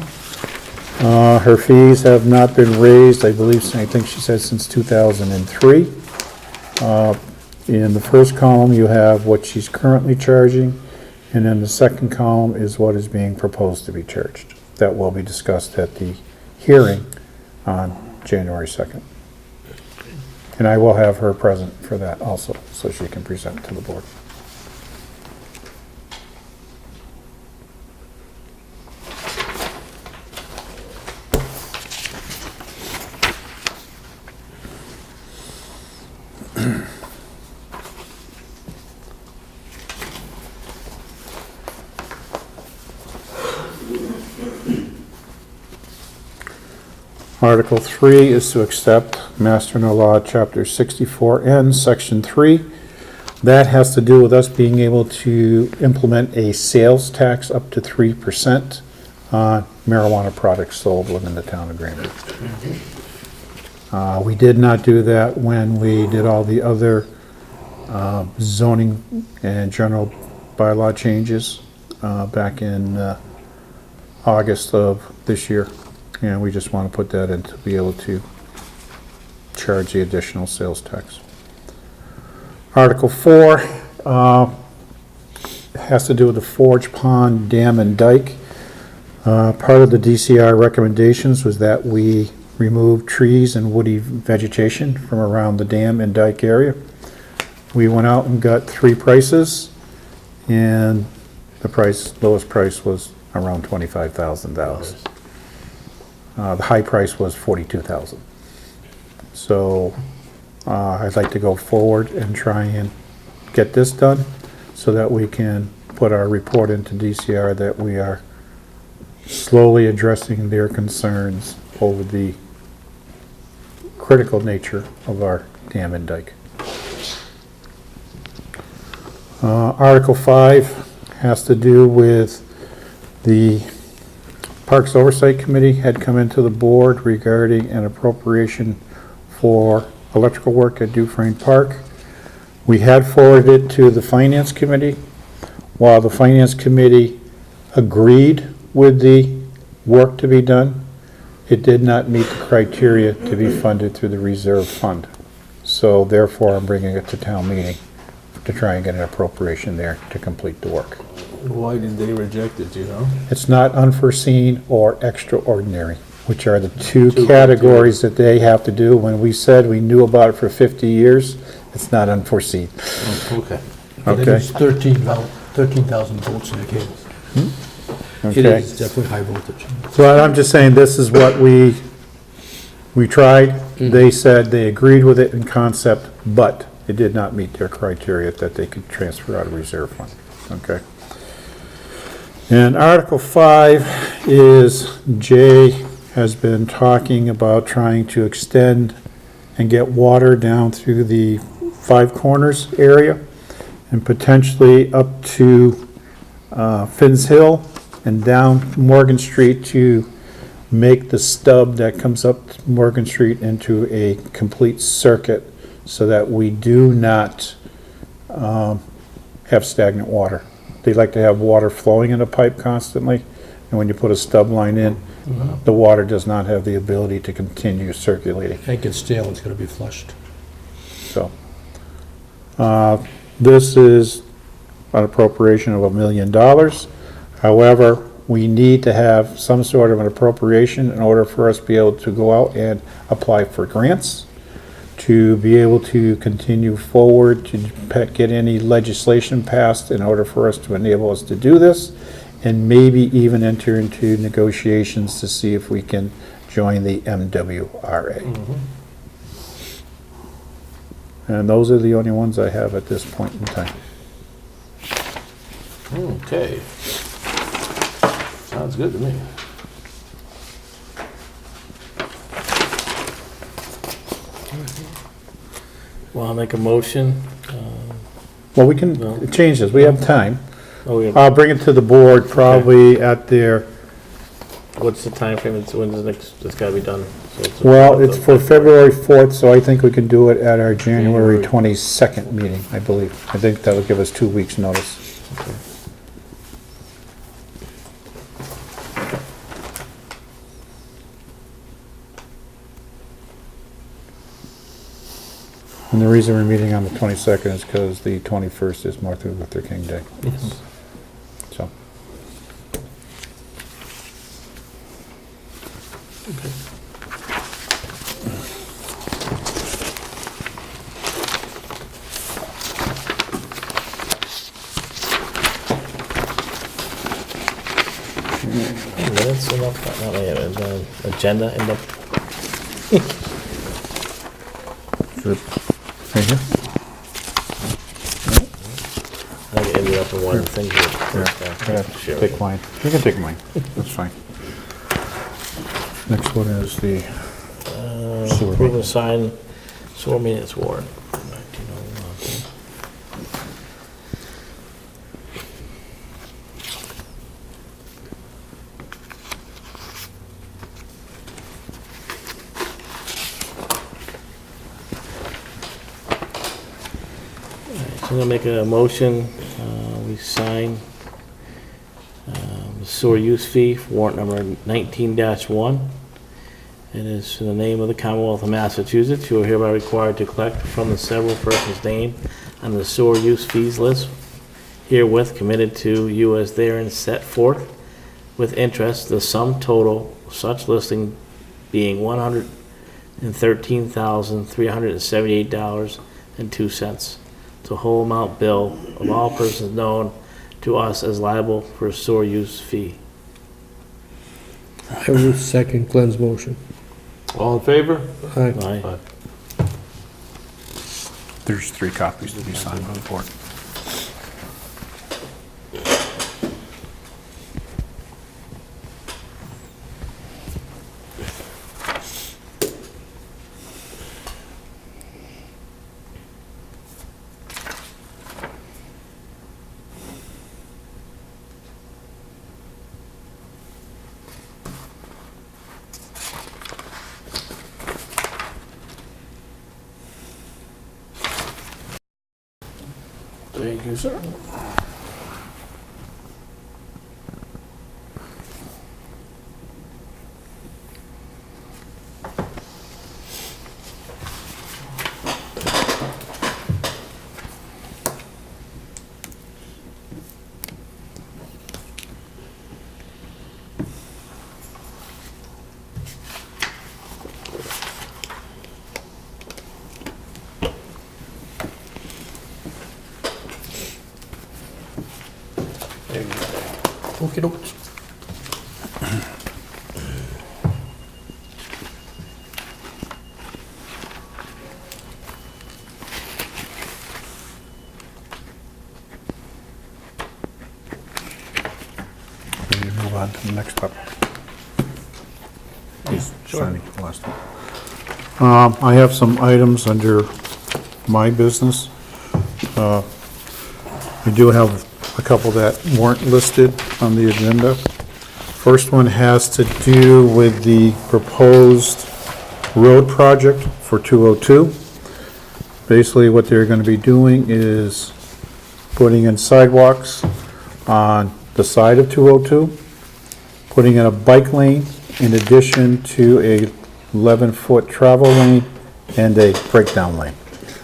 Her fees have not been raised, I think she said since 2003. In the first column, you have what she's currently charging, and then the second column is what is being proposed to be charged. that will be discussed at the hearing on January 2nd. And I will have her present for that also, so she can present to the board. Article 3 is to accept Master General Law, Chapter 64N, Section 3. That has to do with us being able to implement a sales tax up to 3% on marijuana products sold within the town of Granby. We did not do that when we did all the other zoning and general bylaw changes back in August of this year. And we just want to put that in to be able to charge the additional sales tax. Article 4 has to do with the Forge Pond Dam and Dike. Part of the DCR recommendations was that we remove trees and woody vegetation from around the dam and dike area. We went out and got 3 prices, and the lowest price was around $25,000. The high price was $42,000. So I'd like to go forward and try and get this done so that we can put our report into DCR that we are slowly addressing their concerns over the critical nature of our dam and dike. Article 5 has to do with the Parks Oversight Committee had come into the board regarding an appropriation for electrical work at Dufresne Park. We had forwarded it to the Finance Committee. While the Finance Committee agreed with the work to be done, it did not meet the criteria to be funded through the reserve fund. So therefore, I'm bringing it to town meeting to try and get an appropriation there to complete the work. Why did they reject it, do you know? It's not unforeseen or extraordinary, which are the two categories that they have to do. When we said we knew about it for 50 years, it's not unforeseen. Okay. But it Okay. is 13,000 volts in the cables. It Okay. is definitely high voltage. Well, I'm just saying, this is what we tried. They said they agreed with it in concept, but it did not meet their criteria that they could transfer out of reserve fund. Okay. And Article 5 is Jay has been talking about trying to extend and get water down through the Five Corners area and potentially up to Finn's Hill and down Morgan Street to make the stub that comes up Morgan Street into a complete circuit so that we do not have stagnant water. They like to have water flowing in a pipe constantly, and when you put a stub line in, the water does not have the ability to continue circulating. It gets stale, it's going to be flushed. So, this is an appropriation of $1 million. However, we need to have some sort of an appropriation in order for us to be able to go out and apply for grants, to be able to continue forward, to get any legislation passed in order for us to enable us to do this, and maybe even enter into negotiations to see if we can join the MWRA. And those are the only ones I have at this point in time. Okay. Sounds good to me. Well, I'll make a motion. Well, we can change this, we have time. Oh, yeah. I'll bring it to the board probably at their, What's the time frame? When's the next, it's gotta be done? So well, it's for February 4th, so I think we can do it at our January 22nd meeting, I believe. I think that'll give us 2 weeks' notice. And the reason we're meeting on the 22nd is because the 21st is Martin Luther King Day. Yes. So, Minutes enough, not wait a minute, agenda end up, Right here? I think it ended up in one of the things Yeah, take mine. You can take mine, that's fine. Next one is the sewer. Approve and sign sewer minutes warrant. So I'm gonna make a motion, we sign the sewer use fee, for warrant number 19-1. It is in the name of the Commonwealth of Massachusetts. You are hereby required to collect from the several persons named on the sewer use fees list, herewith committed to you as therein set forth, with interest, the sum total of such listing being $113,378.02. The whole amount bill of all persons known to us as liable for sewer use fee. I will second Glenn's motion. All in favor? Aye. Aye. There's 3 copies to be signed on the board. Thank you, sir. Okey doke. Ready to move on to the next topic. He's signing the last one. I have some items under my business. I do have a couple that weren't listed on the agenda. First one has to do with the proposed road project for 202. Basically, what they're going to be doing is putting in sidewalks on the side of 202, putting in a bike lane in addition to a 11-foot travel lane and a breakdown lane.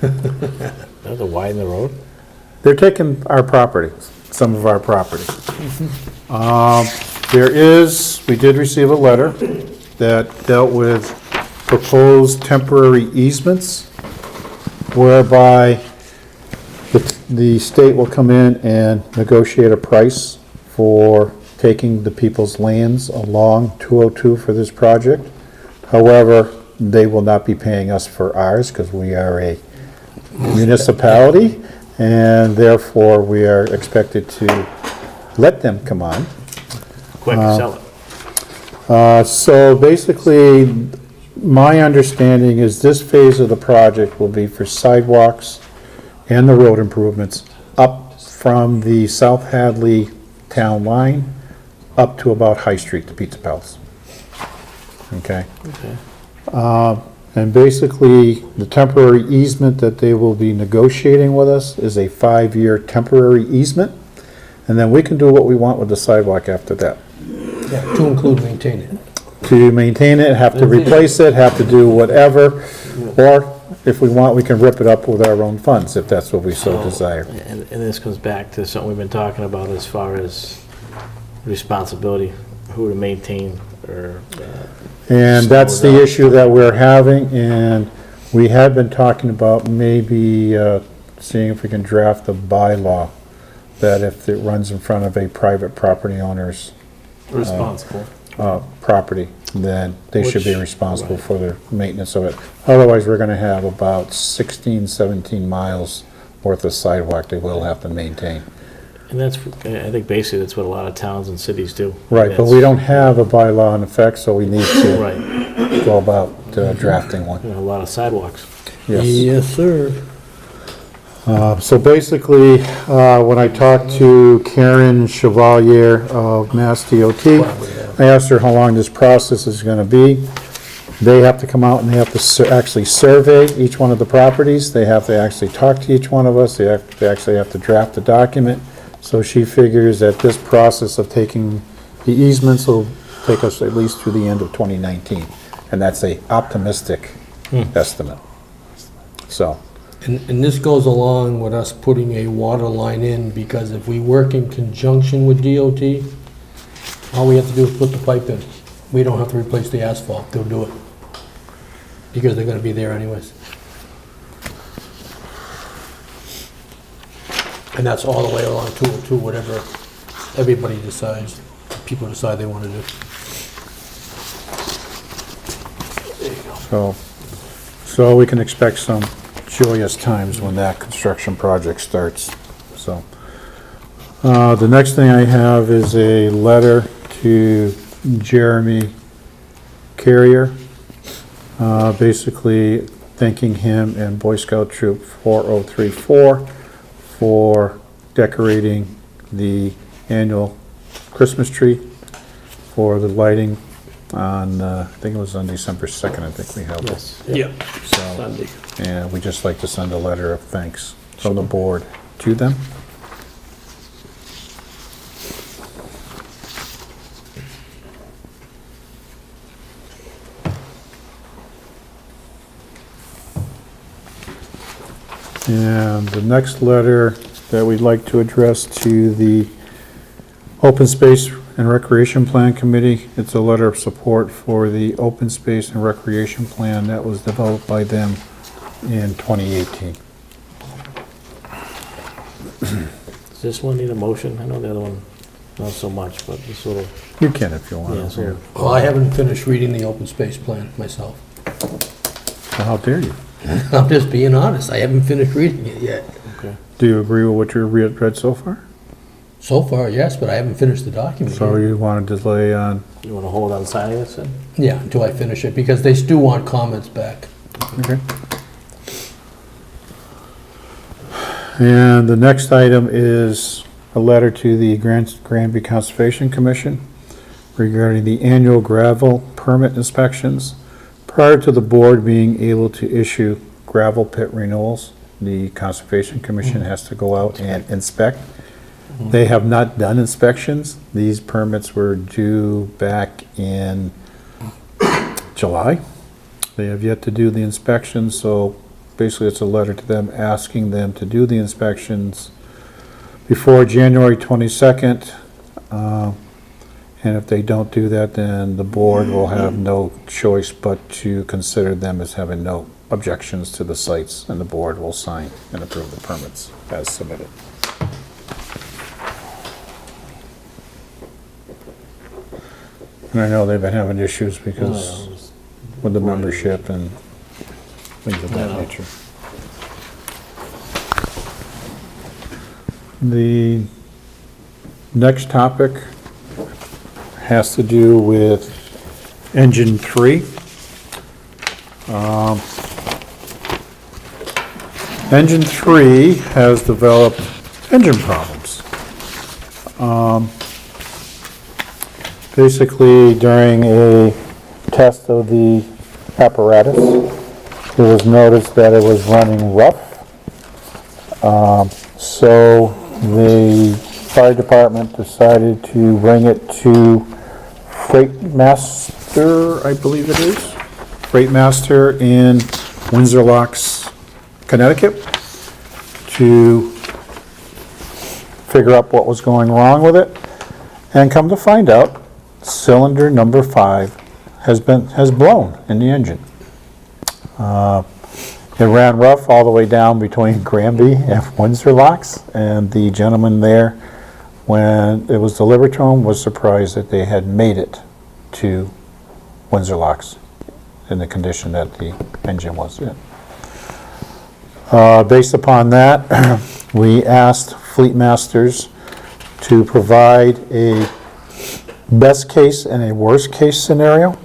That's to widen the road? They're taking our property, some of our property. We did receive a letter that dealt with proposed temporary easements whereby the state will come in and negotiate a price for taking the people's lands along 202 for this project. However, they will not be paying us for ours because we are a municipality, and therefore we are expected to let them come on. Quick, sell it. So basically, my understanding is this phase of the project will be for sidewalks and the road improvements up from the South Hadley town line up to about High Street, the Pizza Palace. Okay? Okay. And basically, the temporary easement that they will be negotiating with us is a 5-year temporary easement, and then we can do what we want with the sidewalk after that. Yeah, to include maintaining it. To maintain it, have to replace it, have to do whatever, or if we want, we can rip it up with our own funds, if that's what we so desire. And this comes back to something we've been talking about as far as responsibility, who to maintain or, And that's the issue that we're having, and we had been talking about maybe seeing if we can draft a bylaw that if it runs in front of a private property owner's Responsible. property, then they should be Which- responsible right. for the maintenance of it. Otherwise, we're gonna have about 16, 17 miles worth of sidewalk they will have to maintain. and that's, I think basically that's what a lot of towns and cities do. Right, but we don't have a bylaw in effect, so we need to Right, go about drafting one. you know, a lot of sidewalks. Yes. Yes, sir. So basically, when I talked to Karen Chevalier of Mass DOT, I asked her how long this process is gonna be. They have to come out and they have to actually survey each one of the properties. They have to actually talk to each one of us. They actually have to draft a document. So she figures that this process of taking the easements will take us at least through the end of 2019. And that's a optimistic estimate. So, And this goes along with us putting a water line in, because if we work in conjunction with DOT, all we have to do is put the pipe in. We don't have to replace the asphalt, they'll do it. Because they're gonna be there anyways. And that's all the way along 202, whatever everybody decides, people decide they wanna do. so we can expect some joyous times when that construction project starts, so. The next thing I have is a letter to Jeremy Carrier, basically thanking him and Boy Scout Troop 4034 for decorating the annual Christmas tree for the lighting on, I think it was on December 2nd, I think we held it. Yes. Yeah. So, Sunday. and we'd just like to send a letter of thanks from the board to them. And the next letter that we'd like to address to the Open Space and Recreation Plan Committee, it's a letter of support for the Open Space and Recreation Plan that was developed by them in 2018. Does this one need a motion? I know the other one, not so much, but this little, You can if you want. yeah, so, Well, I haven't finished reading the open space plan myself. Well, how dare you? I'm just being honest, I haven't finished reading it yet. okay. Do you agree with what you read so far? So far, yes, but I haven't finished the document So yet. you want to delay on, You wanna hold on signing this then? Yeah, until I finish it, because they still want comments back. okay. And the next item is a letter to the Granby Conservation Commission regarding the annual gravel permit inspections. Prior to the board being able to issue gravel pit renewals, the Conservation Commission has to go out and inspect. They have not done inspections. These permits were due back in July. They have yet to do the inspections, so basically it's a letter to them asking them to do the inspections before January 22nd. And if they don't do that, then the board will have no choice but to consider them as having no objections to the sites, and the board will sign and approve the permits as submitted. And I know they've been having issues because with the membership and things of that nature. The next topic has to do with engine 3. Engine 3 has developed engine problems. Basically, during a test of the apparatus, it was noticed that it was running rough. So the fire department decided to bring it to Freight Master, I believe it is, Freight Master in Windsor Locks, Connecticut, to figure out what was going wrong with it. And come to find out, cylinder number 5 has blown in the engine. It ran rough all the way down between Granby and Windsor locks, and the gentleman there, when it was delivered to him, was surprised that they had made it to Windsor locks in the condition that the engine was in. Based upon that, we asked Fleet Masters to provide a best case and a worst case scenario.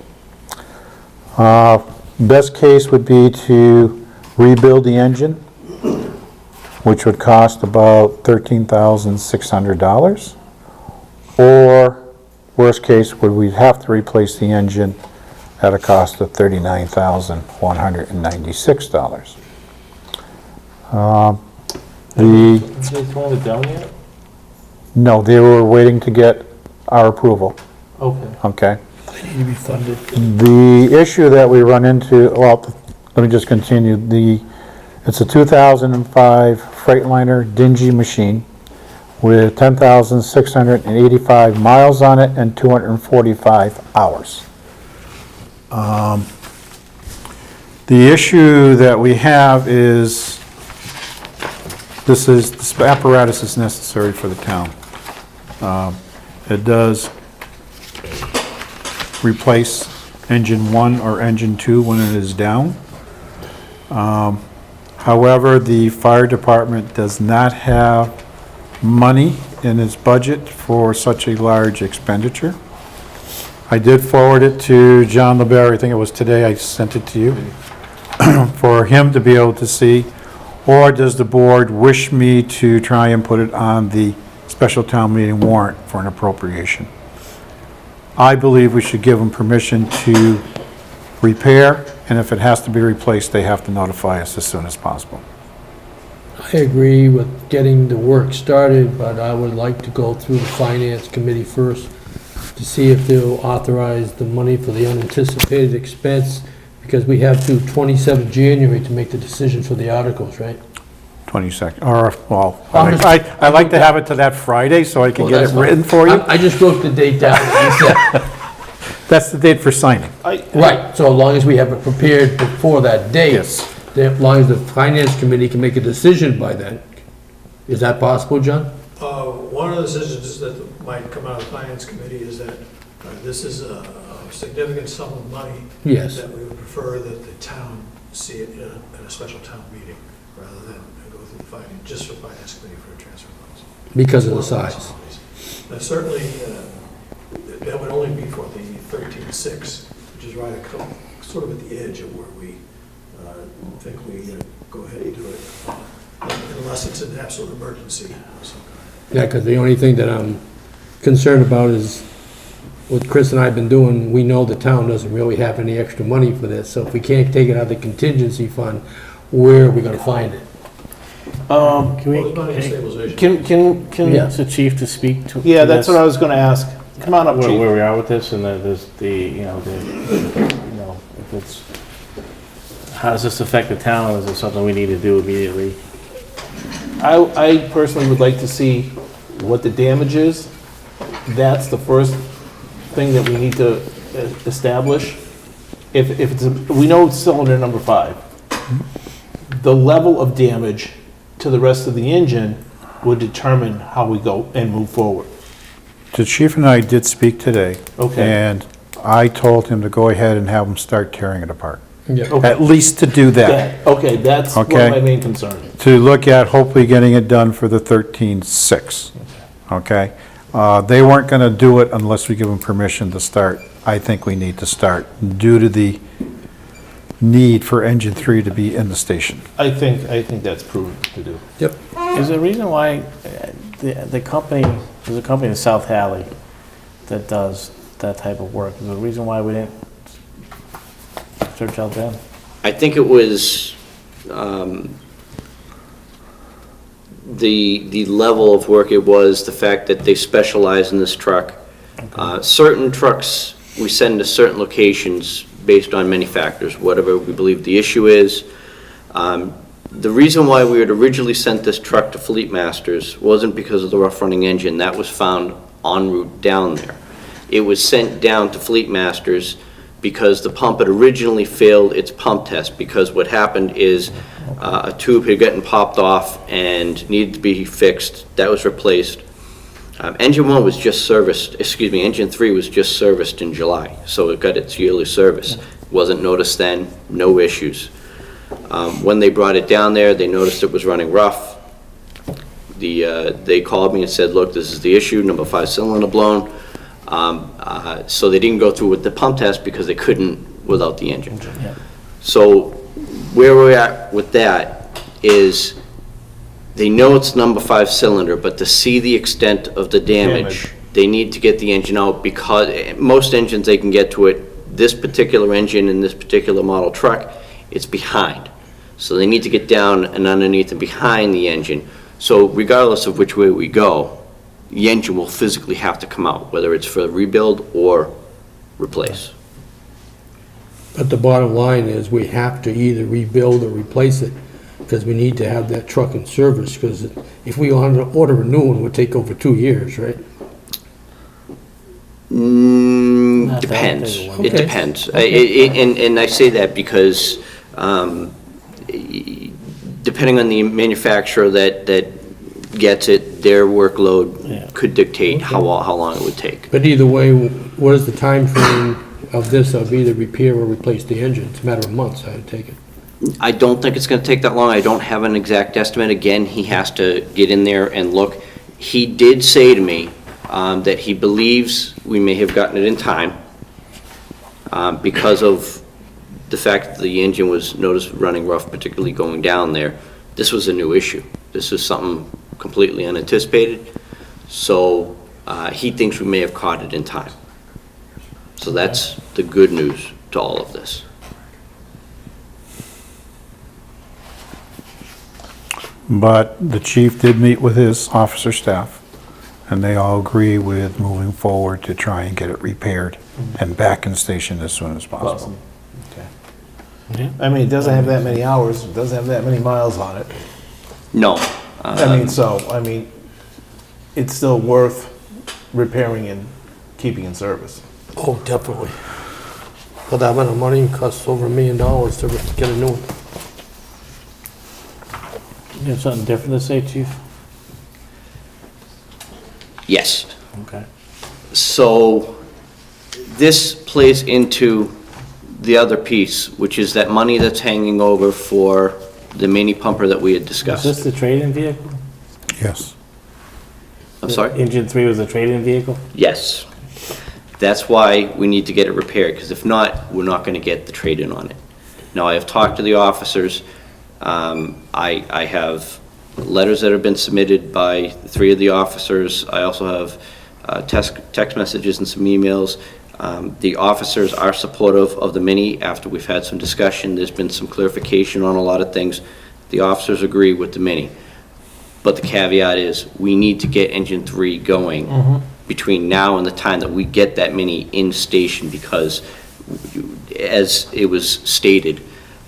Best case would be to rebuild the engine, which would cost about $13,600. Or worst case, we'd have to replace the engine at a cost of $39,196. They torn it down yet? No, they were waiting to get our approval, Okay. okay? They need to be funded. The issue that we run into, well, let me just continue. It's a 2005 Freightliner dingy machine with 10,685 miles on it and 245 hours. The issue that we have is this apparatus is necessary for the town. It does replace engine 1 or engine 2 when it is down. However, the fire department does not have money in its budget for such a large expenditure. I did forward it to John LeBerry, I think it was today I sent it to you, for him to be able to see. Or does the board wish me to try and put it on the special town meeting warrant for an appropriation? I believe we should give them permission to repair, and if it has to be replaced, they have to notify us as soon as possible. I agree with getting the work started, but I would like to go through the finance committee first to see if they'll authorize the money for the unanticipated expense, because we have to 27 January to make the decision for the articles, right? 22nd, or, well, I'm just- I like to have it to that Friday so I can Well, get it that's fine. written for you. I just wrote the date down. You said- That's the date for signing. Right, so as long as we have it prepared before that date. Yes. As long as the finance committee can make a decision by then. Is that possible, John? One of the decisions that might come out of the finance committee is that this is a significant sum of money. Yes. That we would prefer that the town see it in a special town meeting rather than go through the finance, just for finance committee for transfer funds. Because of the size. Now, certainly, that would only be for the 13.6, which is right sort of at the edge of where we think we go ahead and do it, unless it's an absolute emergency. Yeah, because the only thing that I'm concerned about is what Chris and I have been doing, we know the town doesn't really have any extra money for this, so if we can't take it out of the contingency fund, where are we gonna find it? Can Well, there's money in stabilization. can, Yeah. The chief to speak to. yeah, to that's this, what I was gonna ask. Come on up, Where chief. we are with this and if it's, how does this affect the town? Is it something we need to do immediately? I personally would like to see what the damage is. That's the first thing that we need to establish. If it's, we know it's cylinder number 5. The level of damage to the rest of the engine would determine how we go and move forward. The chief and I did speak today. Okay. And I told him to go ahead and have them start tearing it apart. Yeah. Okay. At least to do that. Okay, that's one Okay. of my main concerns. To look at hopefully getting it done for the 13/6. Okay? They weren't going to do it unless we give them permission to start. I think we need to start due to the need for engine 3 to be in the station. I think that's prudent to do. Yep. Is there a reason why the company, there's a company in South Hadley that does that type of work? Is there a reason why we didn't search out them? I think it was the level of work it was, the fact that they specialize in this truck. Certain trucks we send to certain locations based on many factors, whatever we believe the issue is. The reason why we had originally sent this truck to Fleet Masters wasn't because of the rough running engine. That was found en route down there. It was sent down to Fleet Masters because the pump had originally failed its pump test, because what happened is a tube had gotten popped off and needed to be fixed. That was replaced. Engine 1 was just serviced, Engine 3 was just serviced in July, so it got its yearly service. Wasn't noticed then, no issues. When they brought it down there, they noticed it was running rough. They called me and said, look, this is the issue, number 5 cylinder blown. So they didn't go through with the pump test because they couldn't without the engine. So where we're at with that is they know it's number 5 cylinder, but to see the extent of the damage, they need to get the engine out, because most engines they can get to it. This particular engine in this particular model truck, it's behind. So they need to get down and underneath and behind the engine. So regardless of which way we go, the engine will physically have to come out, whether it's for rebuild or replace. But the bottom line is we have to either rebuild or replace it, because we need to have that truck in service, because if we order a new one, it would take over 2 years, right? Depends. Okay. It depends. And I say that because depending on the manufacturer that gets it, their workload could dictate how long it would take. But either way, what is the time frame of this, of either repair or replace the engine? It's a matter of months, I would take it. I don't think it's going to take that long. I don't have an exact estimate. Again, he has to get in there and look. He did say to me that he believes we may have gotten it in time because of the fact that the engine was noticed running rough, particularly going down there. This was a new issue. This was something completely unanticipated. So he thinks we may have caught it in time. So that's the good news to all of this. But the chief did meet with his officer staff, and they all agree with moving forward to try and get it repaired and back in station as soon as possible. Awesome. Okay. I mean, it doesn't have that many hours, it doesn't have that many miles on it. No. I mean, it's still worth repairing and keeping in service. Oh, definitely. For that amount of money, it costs over $1 million to get a new one. You have something different to say, chief? Yes. Okay. So this plays into the other piece, which is that money that's hanging over for the mini pumper that we had Is discussed. this the trade-in vehicle? Yes. I'm sorry? Engine 3 was the trade-in vehicle? Yes. That's why we need to get it repaired, because if not, we're not going to get the trade-in on it. Now, I have talked to the officers. I have letters that have been submitted by 3 of the officers. I also have text messages and some emails. The officers are supportive of the Mini after we've had some discussion. There's been some clarification on a lot of things. The officers agree with the Mini. But the caveat is, we need to get Engine 3 going between now and the time that we get that Mini in station, because as it was stated,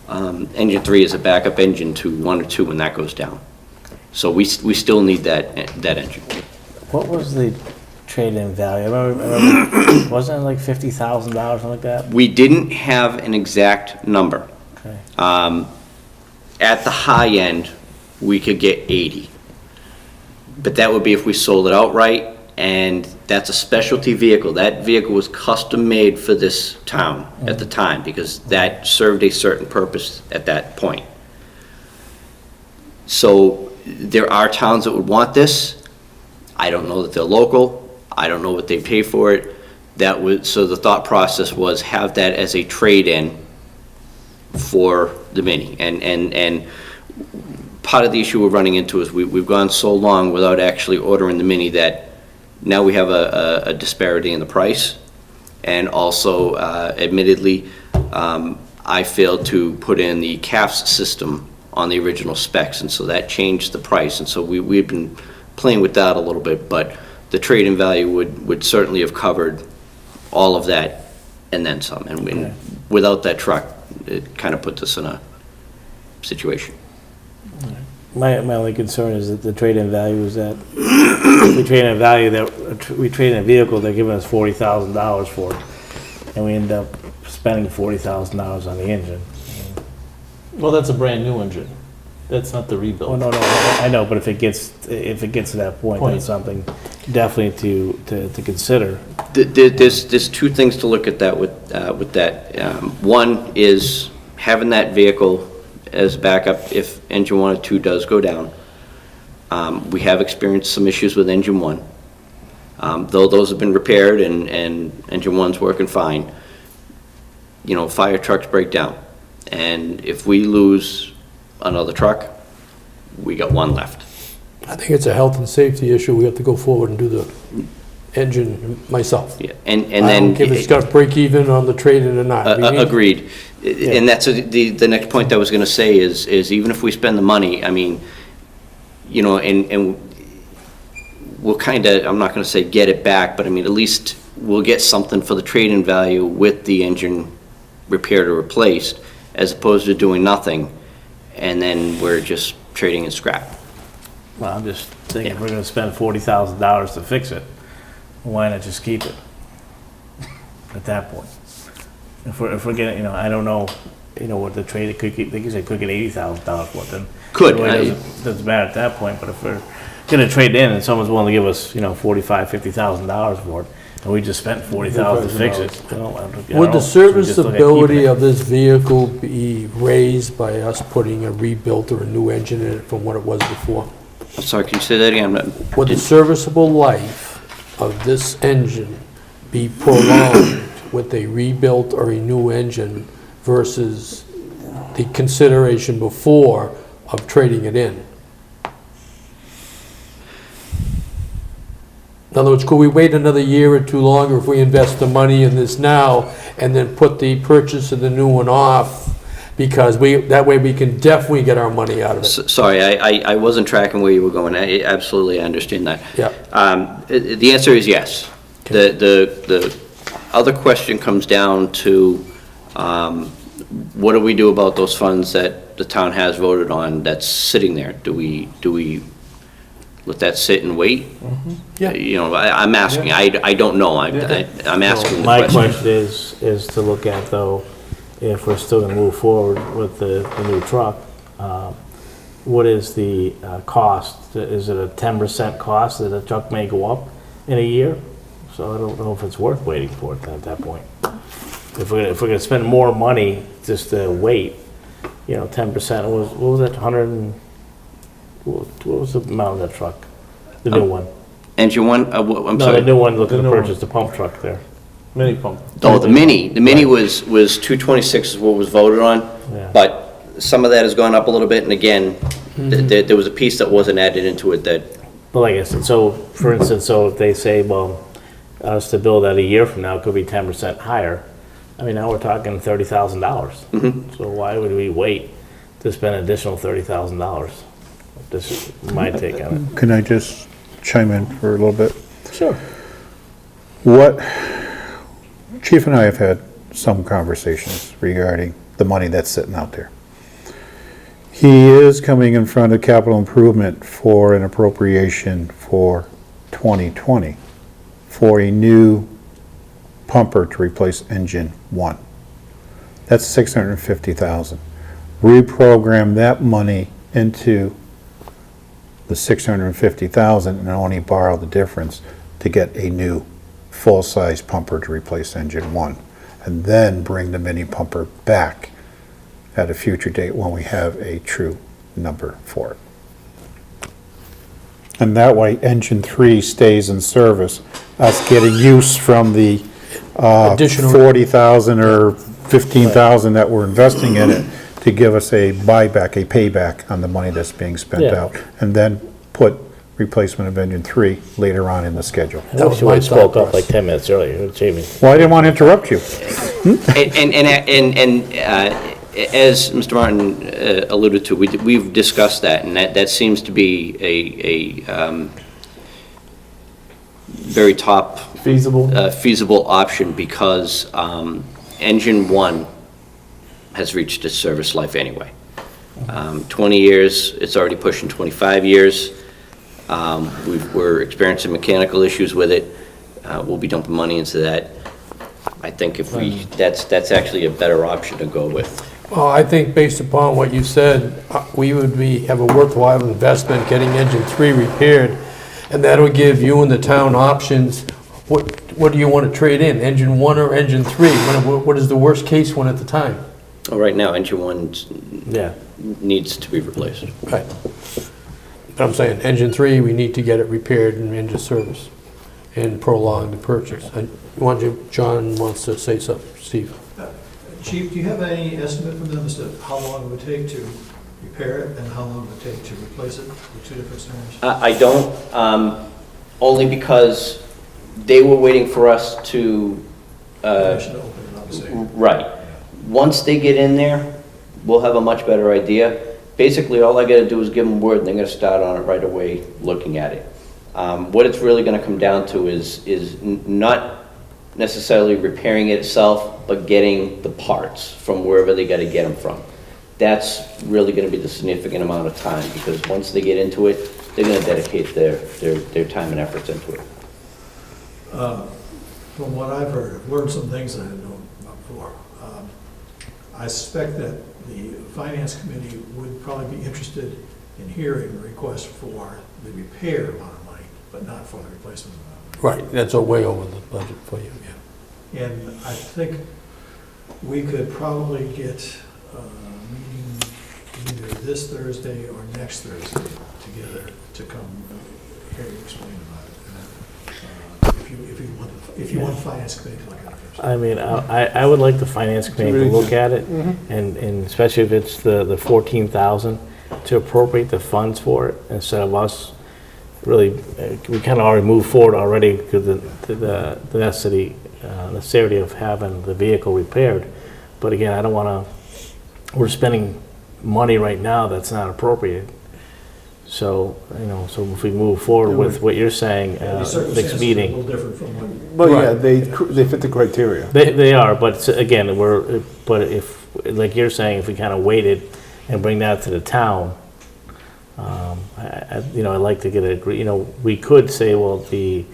Engine 3 is a backup engine to 1 or 2 when that goes down. So we still need that engine. What was the trade-in value? I remember, wasn't it like $50,000, something like that? We didn't have an exact number. Okay. At the high end, we could get 80. But that would be if we sold it outright, and that's a specialty vehicle. That vehicle was custom-made for this town at the time, because that served a certain purpose at that point. So there are towns that would want this. I don't know that they're local. I don't know what they pay for it. So the thought process was have that as a trade-in for the Mini. And part of the issue we're running into is we've gone so long without actually ordering the Mini that now we have a disparity in the price. And also, admittedly, I failed to put in the CAFS system on the original specs, and so that changed the price. And so we've been playing with that a little bit, but the trade-in value would certainly have covered all of that and then some. And without that truck, it kind of puts us in a situation. My only concern is that the trade-in value is at we trade in a value that, we trade in a vehicle, they're giving us $40,000 for it, and we end up spending $40,000 on the engine. Well, that's a brand-new engine. That's not the Oh, rebuild. no, I know, but if it gets to that point, that's something definitely to consider. There's two things to look at that with that. One is having that vehicle as backup if engine 1 or 2 does go down. We have experienced some issues with engine 1. Though those have been repaired and engine 1's working fine, you know, fire trucks break down. And if we lose another truck, we got one left. I think it's a health and safety issue. We have to go forward and do the engine myself. Yeah, and I then. don't care if it's got to break even on the trade-in or not. We need- Agreed. And that's the next point I was going to say is even if we spend the money, I mean, you know, and we'll kind of, I'm not going to say get it back, but I mean, at least we'll get something for the trade-in value with the engine repaired or replaced, as opposed to doing nothing, and then we're just trading in scrap. Well, I'm just thinking, if we're gonna spend $40,000 to fix it, why not just keep it at that point? If we're getting, you know, I don't know, you know, what the trade, it could keep, like you said, could get $80,000 for it, then. Could, it really doesn't matter at that point, but if we're gonna trade in and someone's willing to give us, you know, $45,000-$50,000 for it, and we just spent $40,000 to fix it, you know, Would the should we just look at keeping serviceability it? of this vehicle be raised by us putting a rebuilt or a new engine in it from what it was before? I'm sorry, can you say that again? Would the serviceable life of this engine be prolonged with a rebuilt or a new engine versus the consideration before of trading it in? In other words, could we wait another year or two longer if we invest the money in this now and then put the purchase of the new one off? Because that way we can definitely get our money out of it. Sorry, I wasn't tracking where you were going. I absolutely understand that. Yeah. The answer is yes. The other question comes down to, what do we do about those funds that the town has voted on that's sitting there? Do we let that sit and wait? Yeah. You know, I'm asking, I don't know. I'm asking the My question. question is to look at, though, if we're still gonna move forward with the new truck, what is the cost? Is it a 10% cost that the truck may go up in a year? So I don't know if it's worth waiting for it at that point. If we're gonna spend more money just to wait, you know, 10%, what was that, what was the amount of that truck? The new one? Engine 1, I'm No, sorry. the new one looking The to new purchase the pump truck there. Mini pump. Oh, the Mini was 226 is what was voted on, Yeah. but some of that has gone up a little bit, and again, there was a piece that wasn't added into it that, Well, like I said, so, for instance, so if they say, well, us to build that a year from now could be 10% higher, I mean, now we're talking $30,000. So why would we wait to spend an additional $30,000? This is my take on it. Can I just chime in for a little bit? Sure. Chief and I have had some conversations regarding the money that's sitting out there. He is coming in front of capital improvement for an appropriation for 2020 for a new pumper to replace engine 1. That's $650,000. Reprogram that money into the $650,000 and only borrow the difference to get a new full-size pumper to replace engine 1, and then bring the mini pumper back at a future date when we have a true number for it. And that way, engine 3 stays in service, us getting use from the Additional- 40,000 or 15,000 that we're investing in it to give us a buyback, a payback on the money that's being spent Yeah. out, and then put replacement of engine 3 later on in the schedule. That was You my spoke thought up like 10 minutes earlier, Jamie. Well, I didn't want to interrupt you. and as Mr. Martin alluded to, we've discussed that, and that seems to be a very top feasible option, because engine 1 has reached its service life anyway. 20 years, it's already pushing 25 years. We're experiencing mechanical issues with it. We'll be dumping money into that. I think if that's actually a better option to go with. Well, I think based upon what you said, we would have a worthwhile investment getting engine 3 repaired, and that'll give you and the town options. What do you want to trade in, engine 1 or engine 3? What is the worst case one at the time? Well, right now, engine 1 Yeah. needs to be replaced. Right. But I'm saying, engine 3, we need to get it repaired and into service and prolong the purchase. John wants to say something, Steve. Chief, do you have any estimate from them as to how long it would take to repair it and how long it would take to replace it, the two different scenarios? I don't, only because they were waiting for us to, Permission to open it, obviously. right. Once they get in there, we'll have a much better idea. Basically, all I gotta do is give them word, and they're gonna start on it right away, looking at it. What it's really gonna come down to is not necessarily repairing it itself, but getting the parts from wherever they gotta get them from. That's really gonna be the significant amount of time, because once they get into it, they're gonna dedicate their time and efforts into it. From what I've heard, I've learned some things that I didn't know before. I suspect that the Finance Committee would probably be interested in hearing a request for the repair amount of money, but not for the replacement amount of money. Right, that's way over the budget for you, yeah. And I think we could probably get a meeting either this Thursday or next Thursday together to come hear you explain about it. If you want the Finance Committee to look at it first. I mean, I would like the finance committee to look at it, and especially if it's the 14,000, to appropriate the funds for it, instead of us really, we kind of already moved forward already because the necessity of having the vehicle repaired. But again, I don't want to, we're spending money right now that's not appropriate. So, so if we move forward with what you're saying, The next circumstances are a meeting. little different from what. But yeah, they fit the criteria. They are, but again, but if, like you're saying, if we kind of waited and bring that to the town, I'd like to get we could say, well, the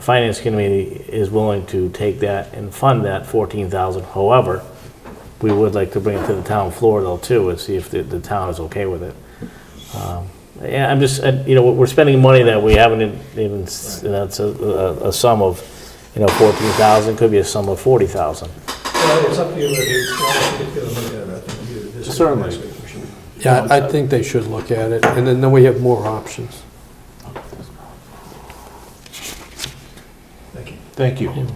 finance committee is willing to take that and fund that 14,000. However, we would like to bring it to the town floor though too, and see if the town is okay with it. Yeah, I'm just, we're spending money that we haven't even, it's a sum of, 14,000, could be a sum of 40,000. Well, it's up to you, if you want to get together and look at it, I think this is. Certainly. next week, we should- Yeah, I think they should look at it, and then we have more options. Thank you. Thank you.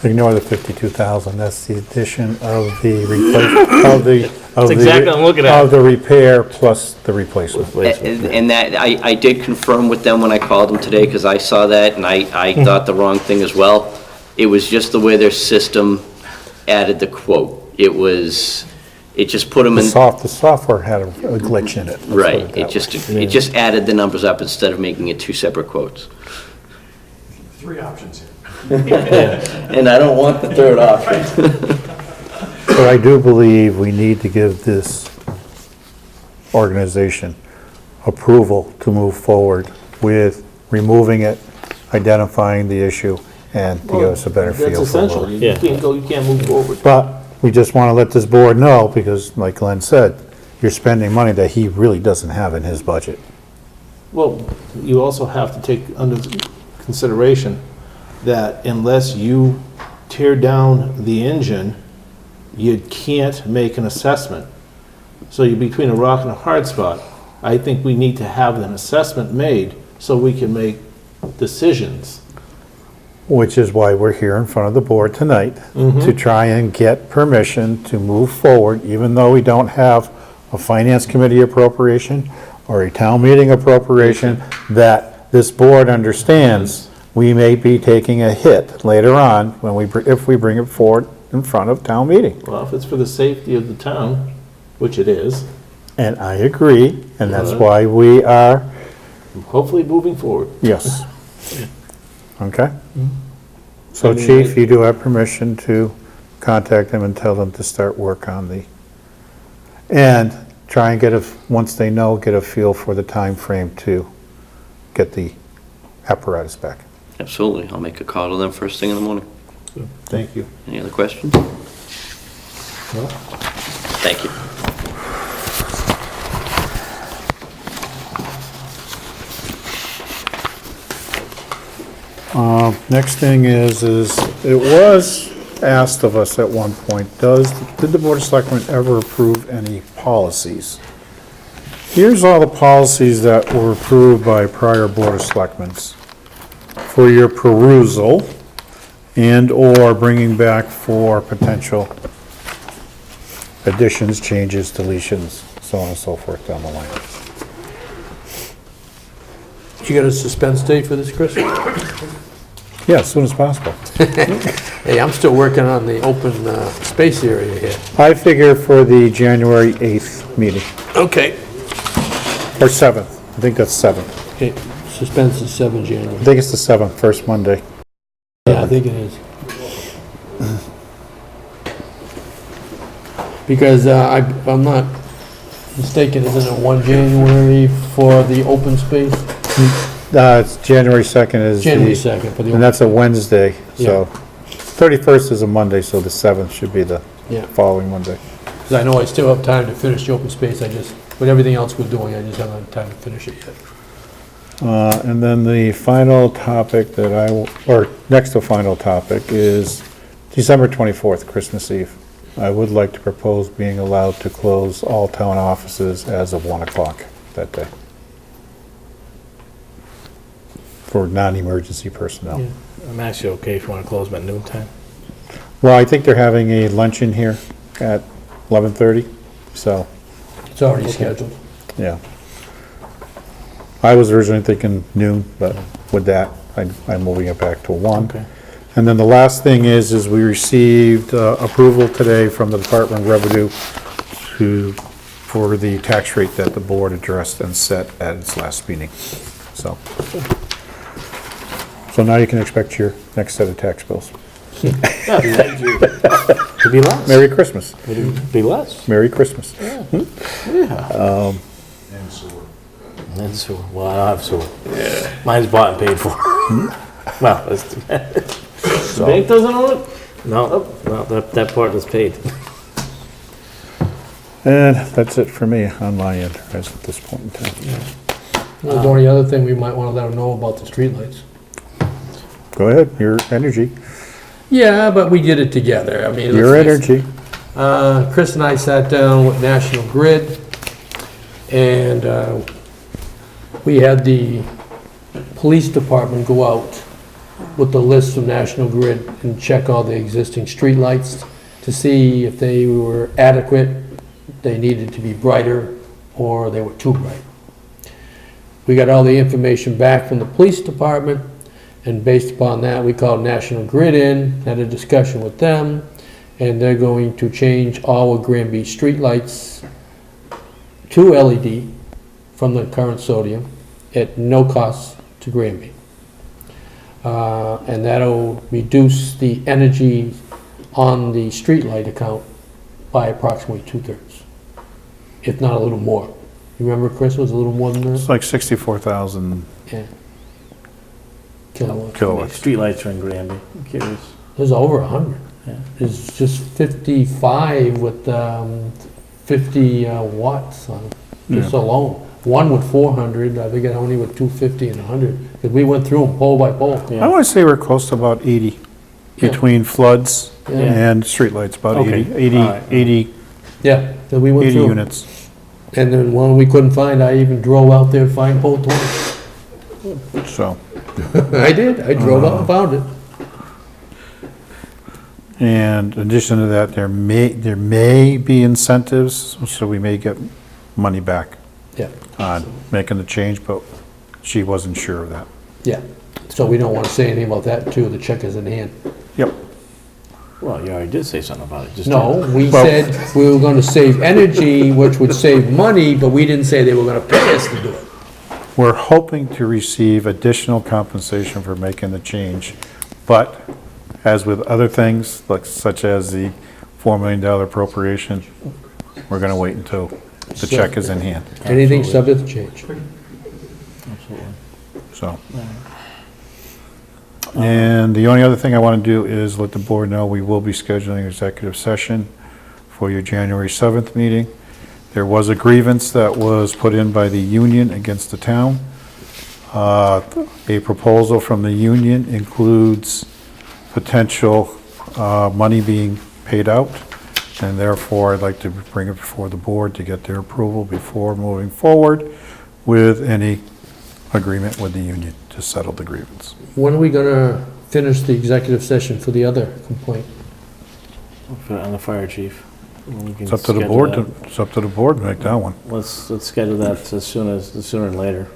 Ignore the 52,000, that's the addition of the replacement, That's exactly what I'm looking at. of the repair plus the replacement. And that, I did confirm with them when I called them today, because I saw that, and I thought the wrong thing as well. It was just the way their system added the quote. It just put them The in, software had a glitch in it. let's put right, it it that way. just added the numbers up instead of making it two separate quotes. 3 options here. And I don't want the third option. But I do believe we need to give this organization approval to move forward with removing it, identifying the issue, and to give us a better feel for That's it. essential. You Yeah. can't move forward. But we just want to let this board know, because like Glenn said, you're spending money that he really doesn't have in his budget. Well, you also have to take under consideration that unless you tear down the engine, you can't make an assessment. So you're between a rock and a hard spot. I think we need to have an assessment made so we can make decisions. Which is why we're here in front of the board tonight, to try and get permission to move forward, even though we don't have a finance committee appropriation or a town meeting appropriation, that this board understands we may be taking a hit later on when if we bring it forward in front of town meeting. Well, if it's for the safety of the town, which it is, And I agree, and that's why we are, hopefully moving forward. yes. Okay? So Chief, you do have permission to contact them and tell them to start work on and try and once they know, get a feel for the time frame to get the apparatus back. Absolutely. I'll make a call to them first thing in the morning. Thank you. Any other questions? Thank you. Next thing is it was asked of us at one point, did the Board of Selectmen ever approve any policies? Here's all the policies that were approved by prior Board of Selectmen for your perusal and/or bringing back for potential additions, changes, deletions, so on and so forth down the line. You got a suspense date for this, Chris? Yeah, as soon as possible. Hey, I'm still working on the open space area here. I figure for the January 8th meeting, Okay. or 7th. I think that's 7th. Okay, suspense is 7 January. I think it's the 7th, first Monday. Yeah, I think it is. Because if I'm not mistaken, isn't it 1 January for the open space? It's January 2nd is January 2nd for the and open. that's a Wednesday, so 31st is a Monday, so the 7th should be the Yeah. following Monday. Because I know I still have time to finish the open space, with everything else we're doing, I just haven't had time to finish it yet. And then the final topic next to final topic is December 24th, Christmas Eve. I would like to propose being allowed to close all town offices as of 1 o'clock that day for non-emergency personnel. Yeah. I'm actually okay if you want to close them at noon time. Well, I think they're having a luncheon here at 11:30, so, It's already scheduled. yeah. I was originally thinking noon, but with that, I'm moving it back to 1. Okay. And then the last thing is we received approval today from the Department of Revenue for the tax rate that the board addressed and set at its last meeting. So now you can expect your next set of tax bills. Could be less. Merry Christmas. Could be less. Merry Christmas. And sewer. Well, I don't have sewer. Mine's bought and paid for. Well, the bank doesn't own it? No, that part is paid. And that's it for me on my end at this point in time. The only other thing we might want to let them know about the streetlights. Go ahead, your energy. Yeah, but we did it together. I mean, Your let's face it. energy. Chris and I sat down with National Grid, and we had the police department go out with the list from National Grid and check all the existing streetlights to see if they were adequate, they needed to be brighter, or they were too bright. We got all the information back from the police department, and based upon that, we called National Grid in, had a discussion with them, and they're going to change all of Granby streetlights to LED from the current sodium at no cost to Granby. And that'll reduce the energy on the streetlight account by approximately 2/3, if not a little more. You remember, Chris, it was a little more than It's that? like 64,000 Yeah. Kilowatts. kilowatts. Streetlights are in Granby. I'm curious. There's over 100. Yeah. There's just 55 with 50 watts on them, just alone. One with 400, I forget how many with 250 and 100, because we went through them pole by pole. I want to say we're close to about 80 Yeah. between floods Yeah. and streetlights, about Okay. 80 All right. Yeah, then we went 80 through 'em. units. And then one we couldn't find, I even drove out there to find pole 20. So, I did, I drove out and found it. and in addition to that, there may be incentives, so we may get money back Yeah, on making the change, but she wasn't sure of that. yeah. So we don't want to say anything about that too, the check is in hand. Yep. Well, you already did say something about it. Just No, we Well- said we were going to save energy, which would save money, but we didn't say they were going to pay us to do it. We're hoping to receive additional compensation for making the change, but as with other things, like such as the $4 million appropriation, we're going to wait until the check is in hand, Anything subject to change. Absolutely. so. And the only other thing I want to do is let the board know we will be scheduling an executive session for your January 7th meeting. There was a grievance that was put in by the union against the town. A proposal from the union includes potential money being paid out, and therefore I'd like to bring it before the board to get their approval before moving forward with any agreement with the union to settle the grievance. When are we gonna finish the executive session for the other complaint? On the fire chief. We can It's up to the schedule board that. to, it's up to the board to make that one. Let's schedule that as sooner than later.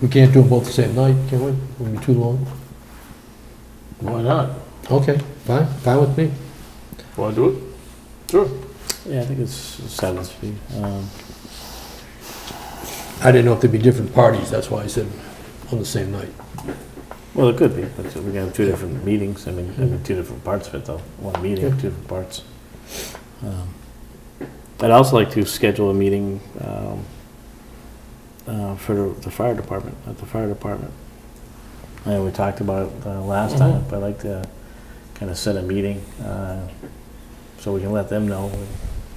We can't do them both the same night, can we? It'll be too long. Why not? Okay, fine with me. Want to do it? Sure. Yeah, I think it's 7th. I didn't know if there'd be different parties, that's why I said on the same night. Well, it could be, but we can have two different meetings, I mean, two different parts of it, though. One meeting, two different parts. I'd also like to schedule a meeting for the fire department, at the fire department. I know we talked about it last time, but I'd like to kind of set a meeting so we can let them know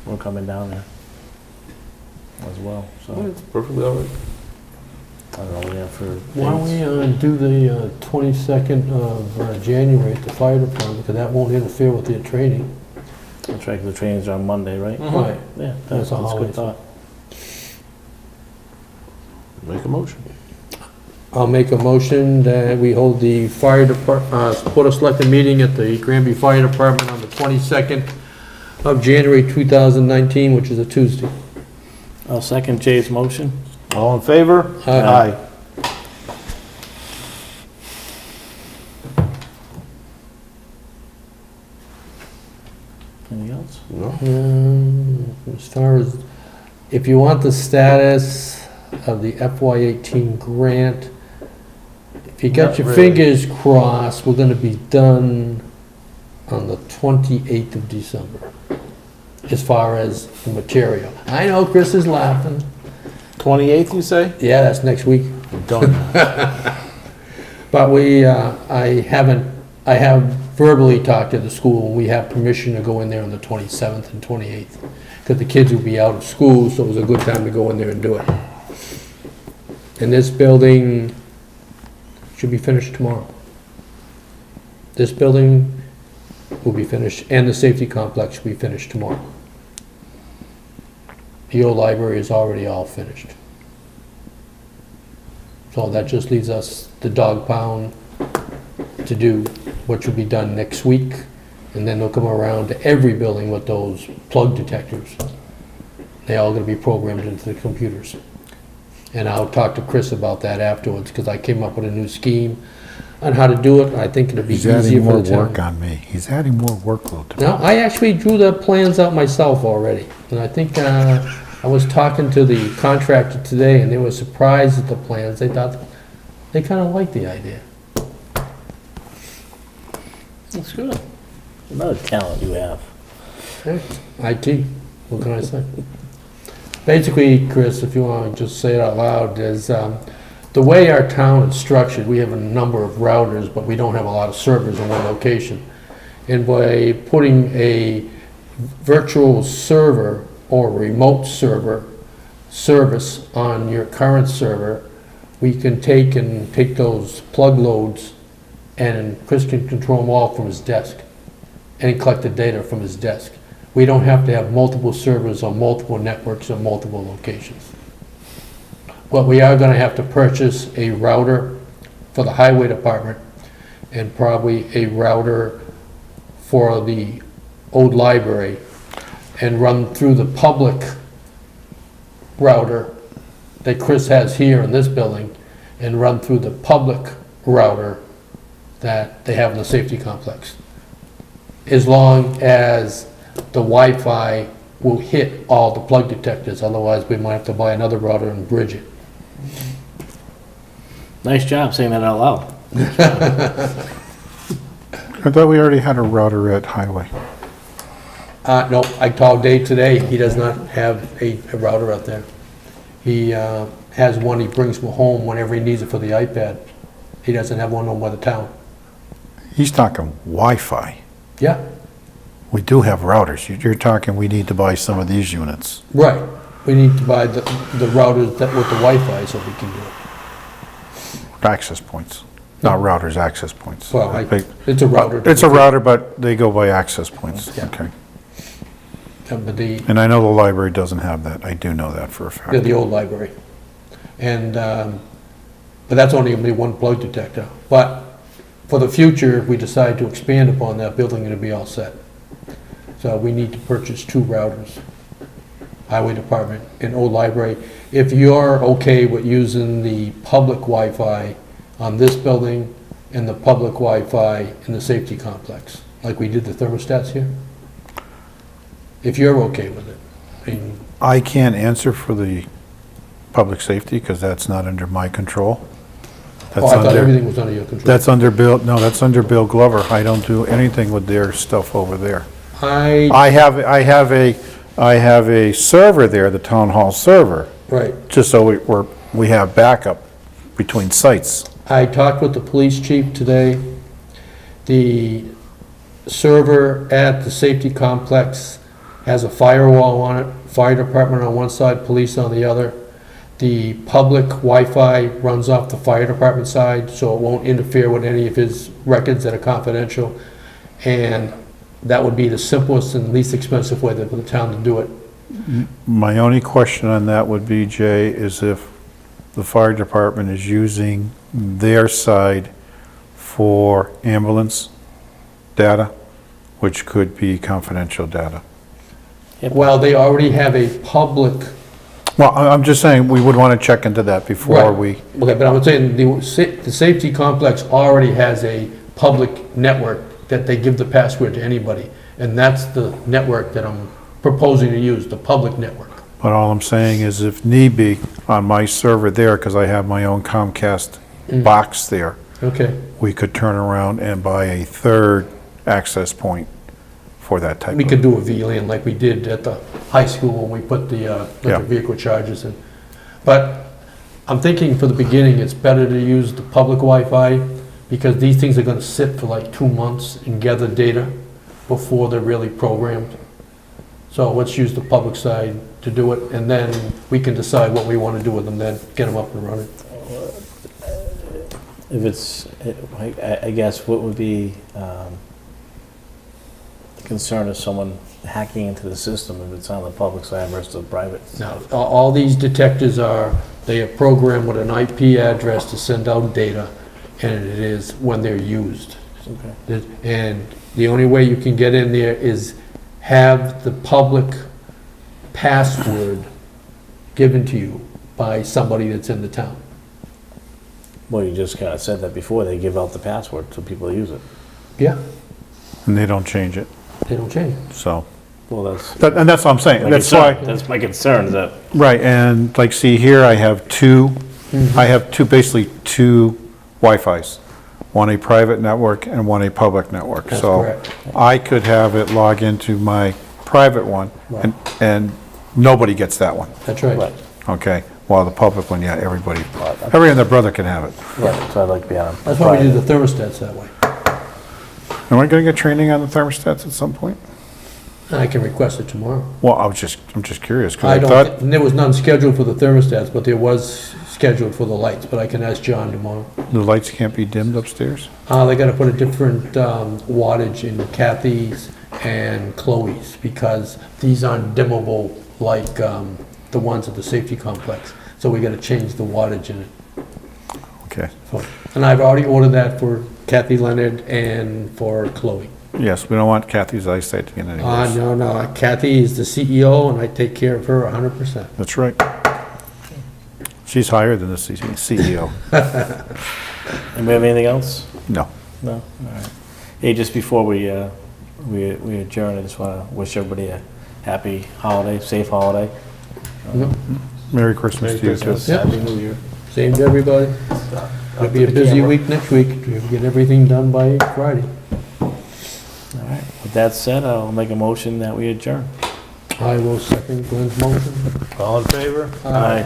we're coming down there as well, so. It's perfectly all right. I don't know, we have for Why don't we do the 22nd of January at the fire department, because that won't interfere with their training. That's right, 'cause the training's on Monday, right? Right. Yeah, That's that's a a holiday. good thought. Make a motion. I'll make a motion that we hold the fire department, Board of Selectmen meeting at the Granby Fire Department on the 22nd of January 2019, which is a Tuesday. I'll second Jay's motion. All in favor? Aye. Anything else? As far as, if you want the status of the FY18 grant, if you got Not your really. fingers crossed, we're gonna be done on the 28th of December, as far as the material. I know Chris is laughing. 28th, you say? Yeah, that's next week. Done. But I have verbally talked to the school, and we have permission to go in there on the 27th and 28th, because the kids will be out of school, so it was a good time to go in there and do it. And this building should be finished tomorrow. This building will be finished, and the safety complex will be finished tomorrow. The old library is already all finished. So that just leaves us the dog pound to do, which will be done next week. And then they'll come around to every building with those plug detectors. They all gonna be programmed into the computers. And I'll talk to Chris about that afterwards, because I came up with a new scheme on how to do it. I think it'll be He's easier adding for more the town. work on me. He's adding more workload to me. No, I actually drew the plans out myself already, and I think, I was talking to the contractor today, and they were surprised at the plans. They thought, they kinda liked the idea. That's good. Another talent you have. IT, what can I say? Basically, Chris, if you wanna just say it out loud, is, the way our town is structured, we have a number of routers, but we don't have a lot of servers in one location. And by putting a virtual server or remote server service on your current server, we can take those plug loads, and Chris can control them all from his desk and collect the data from his desk. We don't have to have multiple servers on multiple networks or multiple locations. But we are gonna have to purchase a router for the highway department, and probably a router for the old library, and run through the public router that Chris has here in this building, and run through the public router that they have in the safety complex. As long as the Wi-Fi will hit all the plug detectors, otherwise we might have to buy another router and bridge it. Nice job saying that out loud. I thought we already had a router at Highway. No, I called Dave today, he does not have a router out there. He has one he brings from home whenever he needs it for the iPad. He doesn't have one over the town. He's talking Wi-Fi. Yeah, We do have routers. You're talking we need to buy some of these units. right. We need to buy the routers that with the Wi-Fi so we can do it. Access points. Not routers, access points. Well, They- it's a router. It's a router, but they go by access points. Yeah. Okay. But And I know the library doesn't have that. I do know that for a they're fact. the old library. And, but that's only gonna be one plug detector. But for the future, if we decide to expand upon that building, it'll be all set. So we need to purchase 2 routers. Highway Department and old library. If you're okay with using the public Wi-Fi on this building and the public Wi-Fi in the safety complex, like we did the thermostats here? If you're okay with it. I mean, I can't answer for the public safety because that's not under my control. oh, That's I thought under, everything was under your control. that's under Bill, no, that's under Bill Glover. I don't do anything with their stuff over there. I have a server there, the town hall server, Right. just so we have backup between sites. I talked with the police chief today. The server at the safety complex has a firewall on it, fire department on one side, police on the other. The public Wi-Fi runs off the fire department side, so it won't interfere with any of his records that are confidential. And that would be the simplest and least expensive way for the town to do it. My only question on that would be, Jay, is if the fire department is using their side for ambulance data, which could be confidential data. Well, they already have a public, Well, I'm just saying, we would want to check into that before Right. we, okay, but I'm saying the safety complex already has a public network that they give the password to anybody. And that's the network that I'm proposing to use, the public network. but all I'm saying is if need be, on my server there, because I have my own Comcast box there, Okay. we could turn around and buy a third access point for that type We of. could do a VLAN like we did at the high school when we put the Yeah. electric vehicle chargers in. But I'm thinking for the beginning, it's better to use the public Wi-Fi because these things are gonna sit for like 2 months and gather data before they're really programmed. So let's use the public side to do it, and then we can decide what we wanna do with them then, get them up and running. If it's, I guess, what would be the concern of someone hacking into the system if it's on the public side versus the private? Now, all these detectors they are programmed with an IP address to send out data, and it is when they're used. Okay. And the only way you can get in there is have the public password given to you by somebody that's in the town. Well, you just kind of said that before, they give out the password so people use it. Yeah, And they don't change it, they don't change. so. Well, that's. And that's what I'm saying, my that's concern. why. That's my concern, is that, Right, and like, see here, I have basically two Wi-Fis. One a private network and one a public network. That's So correct. I could have it log into my private one, and nobody gets that one, That's right. right, okay? While the public one, yeah, everybody and their brother can have it. right, so I'd like to be on. That's why we do the thermostats that way. Am I gonna get training on the thermostats at some point? I can request it tomorrow. Well, I'm just curious, because I I don't, thought, there was none scheduled for the thermostats, but there was scheduled for the lights, but I can ask John tomorrow. the lights can't be dimmed upstairs? They gotta put a different wattage in Kathy's and Chloe's, because these aren't dimmable like the ones at the safety complex. So we gotta change the wattage in it. Okay, So- And I've already ordered that for Kathy Leonard and for Chloe. yes, we don't want Kathy's eyesight to get any worse. No, Kathy is the CEO, and I take care of her 100%. That's right. She's higher than the CEO. And we have anything else? No. No? All right. Hey, just before we adjourn, I just want to wish everybody a happy holiday, safe holiday. Merry Christmas to you, too. Yep. Happy New Year. Same to everybody. It'll be a busy week next week. We'll get everything done by Friday. All right, with that said, I'll make a motion that we adjourn. I will second Glenn's motion. All in favor? Aye.